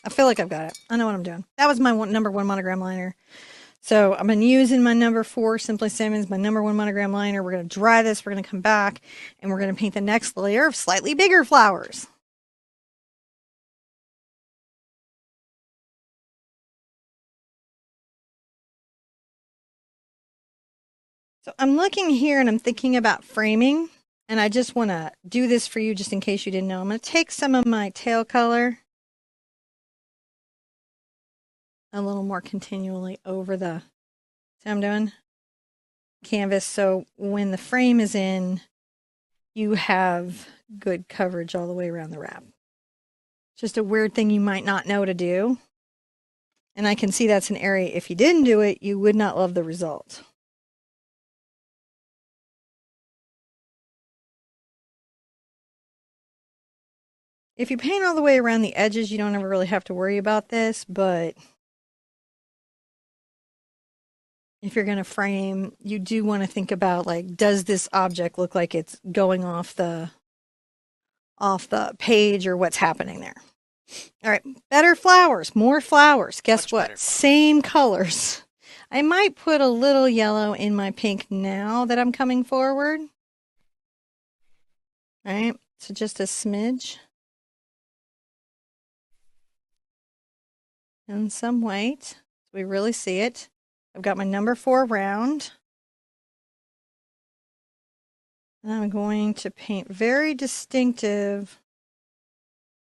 I feel like I've got it. I know what I'm doing. That was my number one monogram liner. So I've been using my number 4 Simply Simmons, my number 1 monogram liner. We're going to dry this. We're going to come back and we're going to paint the next layer of slightly bigger flowers. So I'm looking here and I'm thinking about framing, and I just want to do this for you just in case you didn't know. I'm going to take some of my tail color a little more continually over the, see what I'm doing? Canvas, so when the frame is in, you have good coverage all the way around the wrap. Just a weird thing you might not know to do. And I can see that's an area, if you didn't do it, you would not love the result. If you paint all the way around the edges, you don't ever really have to worry about this, but if you're going to frame, you do want to think about, like, does this object look like it's going off the page, or what's happening there? All right, better flowers, more flowers. Guess Much what? better flowers. Same colors. I might put a little yellow in my pink now that I'm coming forward. All right, so just a smidge. And some white, so we really see it. I've got my number 4 round. And I'm going to paint very distinctive,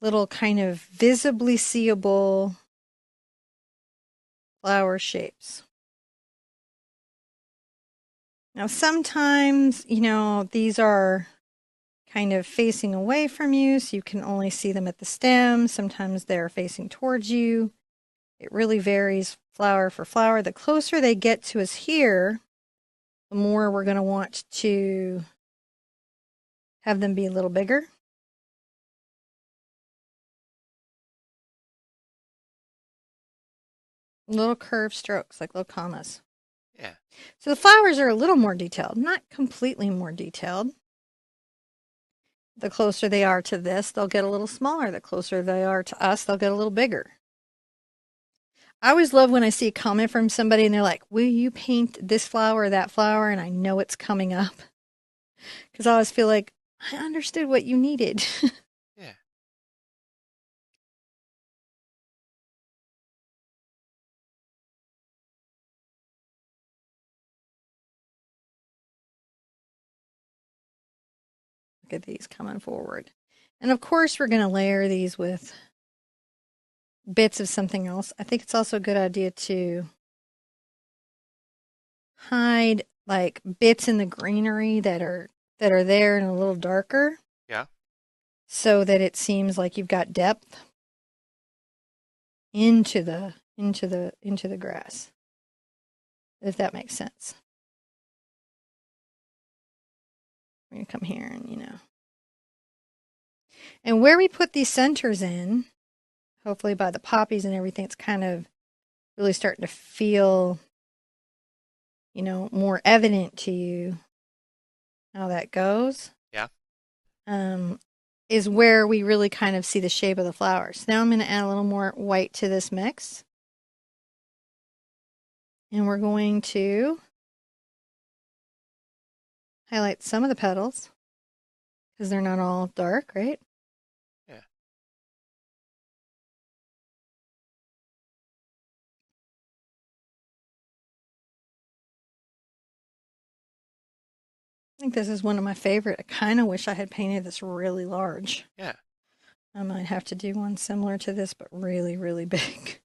little kind of visibly seeable flower shapes. Now, sometimes, you know, these are kind of facing away from you, so you can only see them at the stem. Sometimes they're facing towards you. It really varies flower for flower. The closer they get to us here, the more we're going to want to have them be a little bigger. Little curved strokes, like little commas. Yeah. So the flowers are a little more detailed, not completely more detailed. The closer they are to this, they'll get a little smaller. The closer they are to us, they'll get a little bigger. I always love when I see a comment from somebody and they're like, will you paint this flower or that flower? And I know it's coming up. Because I always feel like, I understood what you needed. Yeah. Look at these coming forward. And of course, we're going to layer these with bits of something else. I think it's also a good idea to hide like bits in the greenery that are there and a little darker. Yeah. So that it seems like you've got depth into the into the grass, if that makes sense. We're gonna come here and and where we put these centers in, hopefully by the poppies and everything, it's kind of really starting to feel, more evident to you how that goes. Yeah. Um, is where we really kind of see the shape of the flowers. Now I'm going to add a little more white to this mix. And we're going to highlight some of the petals because they're not all dark, right? Yeah. I think this is one of my favorite. I kind of wish I had painted this really large. Yeah. I might have to do one similar to this, but really, really big.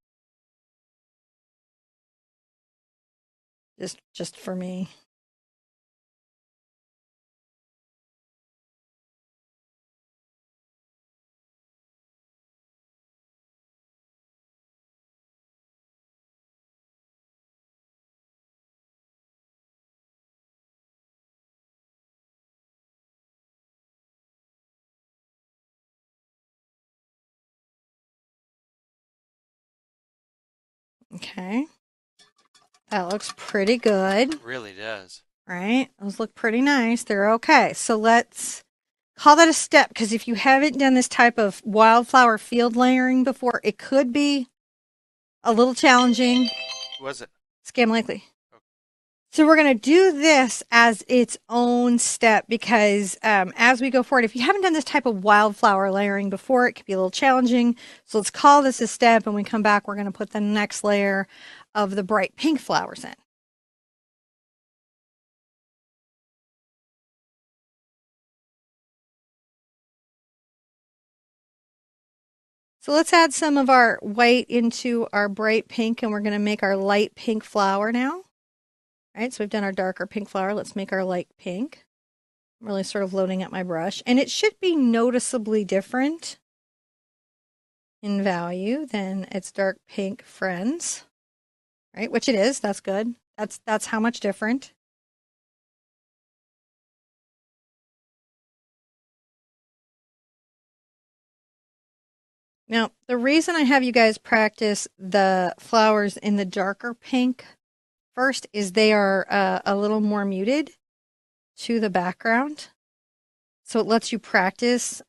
Just for me. Okay. That looks pretty good, Really does. right? Those look pretty nice. They're okay. So let's call that a step because if you haven't done this type of wildflower field layering before, it could be a little challenging. Was it? Scam likely. So we're going to do this as its own step because as we go forward, if you haven't done this type of wildflower layering before, it could be a little challenging. So let's call this a step. And when we come back, we're going to put the next layer of the bright pink flowers in. So let's add some of our white into our bright pink, and we're going to make our light pink flower now. All right, so we've done our darker pink flower. Let's make our light pink. I'm really sort of loading up my brush, and it should be noticeably different in value than its dark pink friends, right? Which it is. That's good. That's how much different. Now, the reason I have you guys practice the flowers in the darker pink first is they are a little more muted to the background. So it lets you practice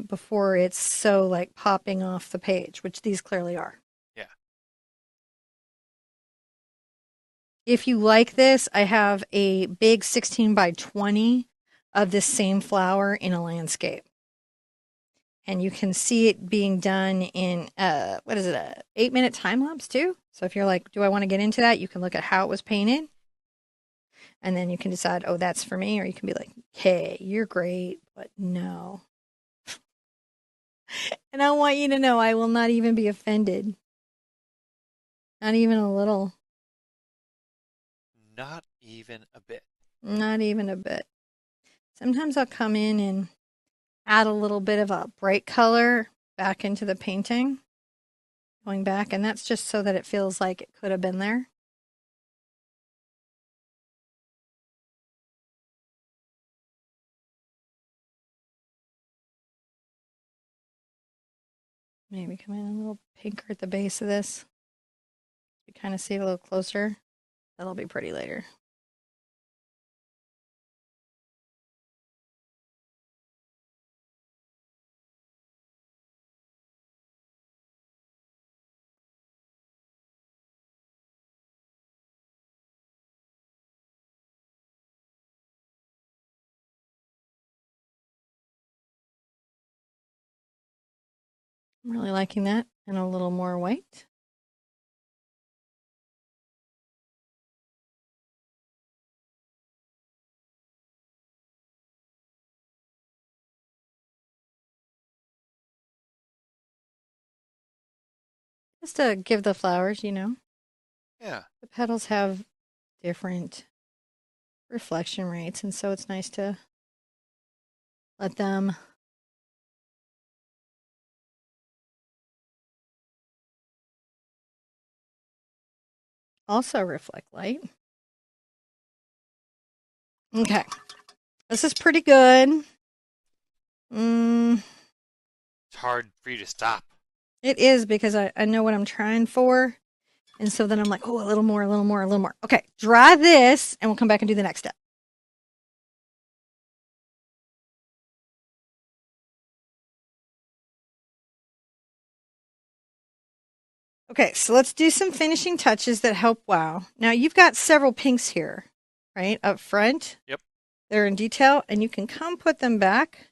before it's so like popping off the page, which these clearly are. Yeah. If you like this, I have a big 16 by 20 of this same flower in a landscape. And you can see it being done in, what is it, a 8-minute time lapse too? So if you're like, do I want to get into that? You can look at how it was painted. And then you can decide, oh, that's for me. Or you can be like, hey, you're great, but no. And I want you to know I will not even be offended. Not even a little. Not even a bit. Not even a bit. Sometimes I'll come in and add a little bit of a bright color back into the painting. Going back, and that's just so that it feels like it could have been there. Maybe come in a little pinker at the base of this. You kind of see it a little closer. That'll be pretty later. I'm really liking that. And a little more white. Just to give the flowers, Yeah. the petals have different reflection rates, and so it's nice to let them also reflect light. Okay, this is pretty good. Mm, It's hard for you to stop. it is because I know what I'm trying for. And so then I'm like, oh, a little more, a little more, a little more. Okay, dry this and we'll come back and do the next step. Okay, so let's do some finishing touches that help wow. Now you've got several pinks here, right? Up front. Yep. They're in detail, and you can come put them back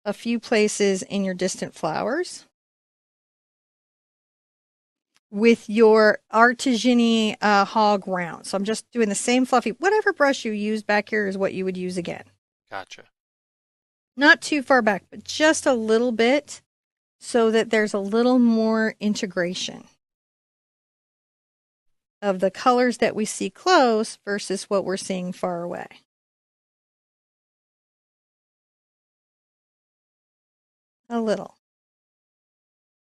a few places in your distant flowers with your artisan hog round. So I'm just doing the same fluffy, whatever brush you use back here is what you would use again. Gotcha. Not too far back, but just a little bit so that there's a little more integration of the colors that we see close versus what we're seeing far away. A little.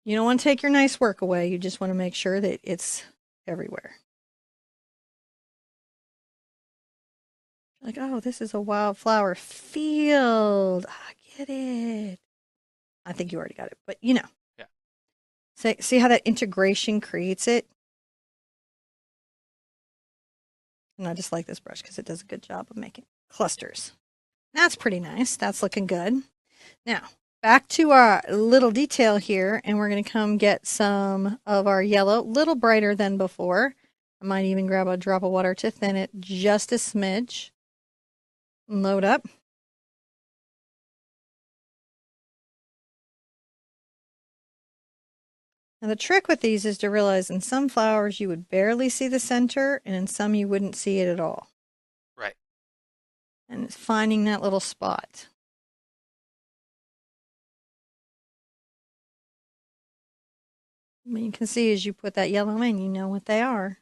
You don't want to take your nice work away. You just want to make sure that it's everywhere. Like, oh, this is a wildflower field. I get it. I think you already got it, but you know. Yeah. See how that integration creates it? And I just like this brush because it does a good job of making clusters. That's pretty nice. That's looking good. Now, back to our little detail here, and we're going to come get some of our yellow, a little brighter than before. I might even grab a drop of water to thin it just a smidge. Load up. Now, the trick with these is to realize in some flowers you would barely see the center, and in some you wouldn't see it at all. Right. And it's finding that little spot. But you can see as you put that yellow in, you know what they are.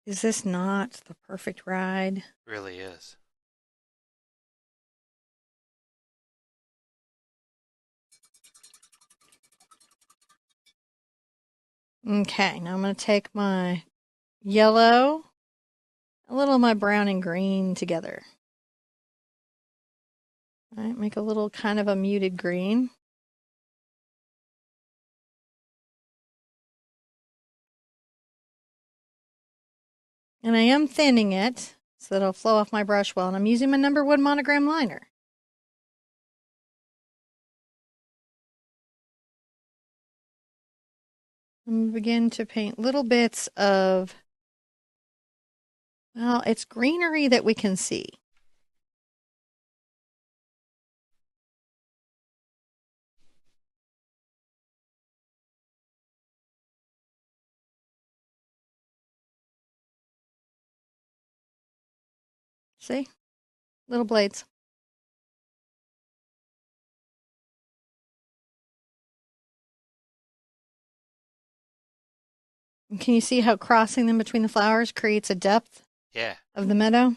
Is this not the perfect ride? Really is. Okay, now I'm going to take my yellow, a little of my brown and green together. All right, make a little kind of a muted green. And I am thinning it so that it'll flow off my brush well. And I'm using my #1 monogram liner. I'm going to begin to paint little bits of, well, it's greenery that we can see. See? Little blades. And can you see how crossing them between the flowers creates a depth Yeah. of the meadow?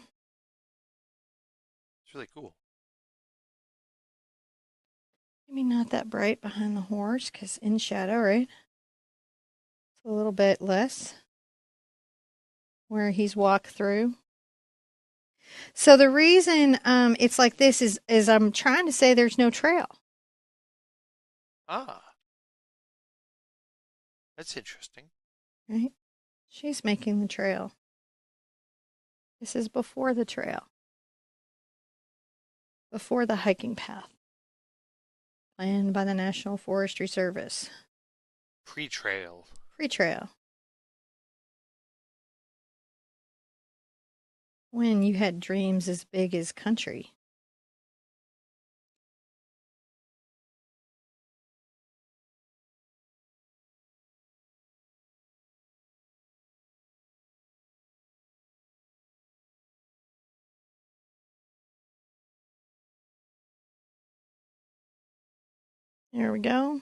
It's really cool. Maybe not that bright behind the horse because in shadow, right? It's a little bit less where he's walked through. So the reason it's like this is I'm trying to say there's no trail. Ah, that's interesting. Right? She's making the trail. This is before the trail, before the hiking path planned by the National Forestry Service. Pre-trail. Pre-trail. When you had dreams as big as country. There we go.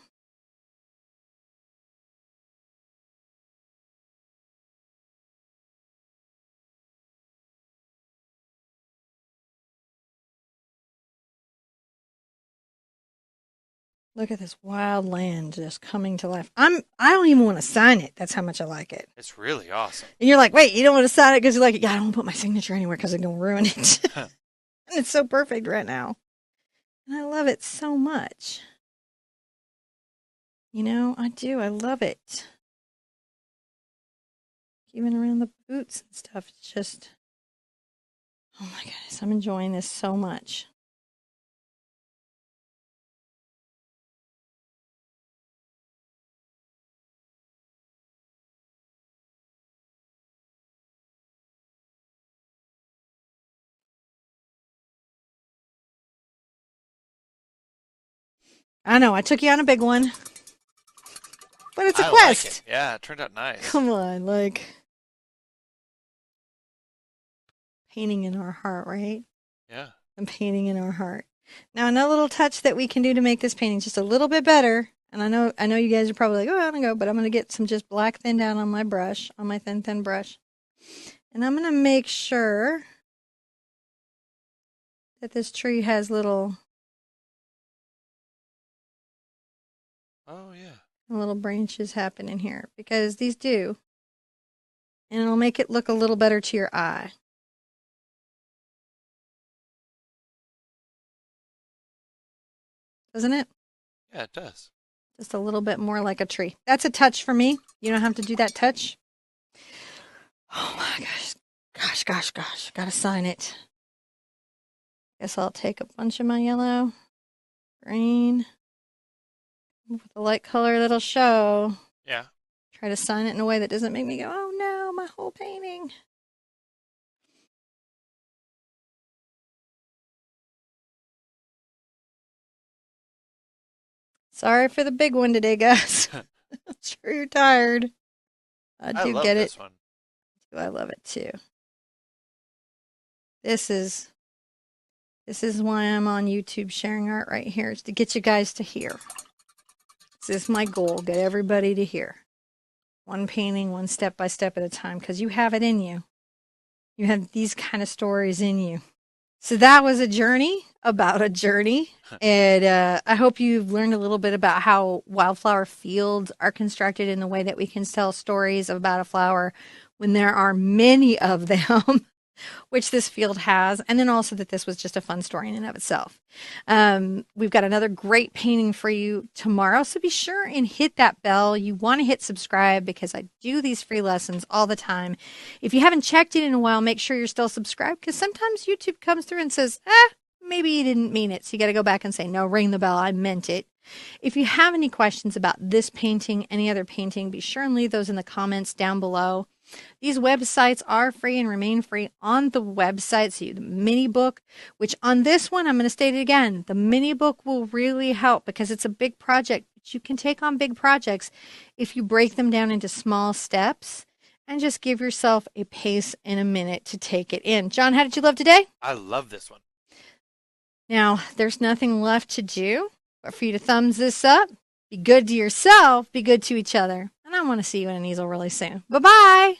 Look at this wild land just coming to life. I don't even want to sign it. That's how much I like it. It's really awesome. And you're like, wait, you don't want to sign it because you're like, yeah, I don't want to put my signature anywhere because I'm going to ruin it. And it's so perfect right now. And I love it so much. You know, I do. I love it. Even around the boots and stuff. It's just, oh my goodness, I'm enjoying this so much. I know, I took you on a big one, but it's a I like it. quest. Yeah, it turned out nice. Come on, like painting in our heart, right? Yeah. And painting in our heart. Now, another little touch that we can do to make this painting just a little bit better, and I know you guys are probably like, oh, I don't go, but I'm going to get some just black thin down on my brush, on my thin brush. And I'm going to make sure that this tree has little Oh, yeah. little branches happening here because these do. And it'll make it look a little better to your eye. Doesn't it? Yeah, it does. Just a little bit more like a tree. That's a touch for me. You don't have to do that touch. Oh my gosh. Gosh. Gotta sign it. Guess I'll take a bunch of my yellow, green, with the light color that'll show. Yeah. Try to sign it in a way that doesn't make me go, oh no, my whole painting. Sorry for the big one today, guys. I'm sure you're tired. I I do love get it. this one. I love it too. This is why I'm on YouTube sharing art right here, is to get you guys to hear. This is my goal, get everybody to hear. One painting, one step by step at a time, because you have it in you. You have these kind of stories in you. So that was a journey about a journey. And I hope you've learned a little bit about how wildflower fields are constructed in the way that we can tell stories about a flower when there are many of them, which this field has, and then also that this was just a fun story in and of itself. We've got another great painting for you tomorrow, so be sure and hit that bell. You want to hit subscribe because I do these free lessons all the time. If you haven't checked it in a while, make sure you're still subscribed because sometimes YouTube comes through and says, maybe you didn't mean it. So you got to go back and say, no, ring the bell. I meant it. If you have any questions about this painting, any other painting, be sure and leave those in the comments down below. These websites are free and remain free on the website. So the mini book, which on this one, I'm going to state it again, the mini book will really help because it's a big project. But you can take on big projects if you break them down into small steps and just give yourself a pace and a minute to take it in. John, how did you love today? I love this one. Now, there's nothing left to do but for you to thumbs this up. Be good to yourself, be good to each other. And I want to see you in an easel really soon. Bye-bye.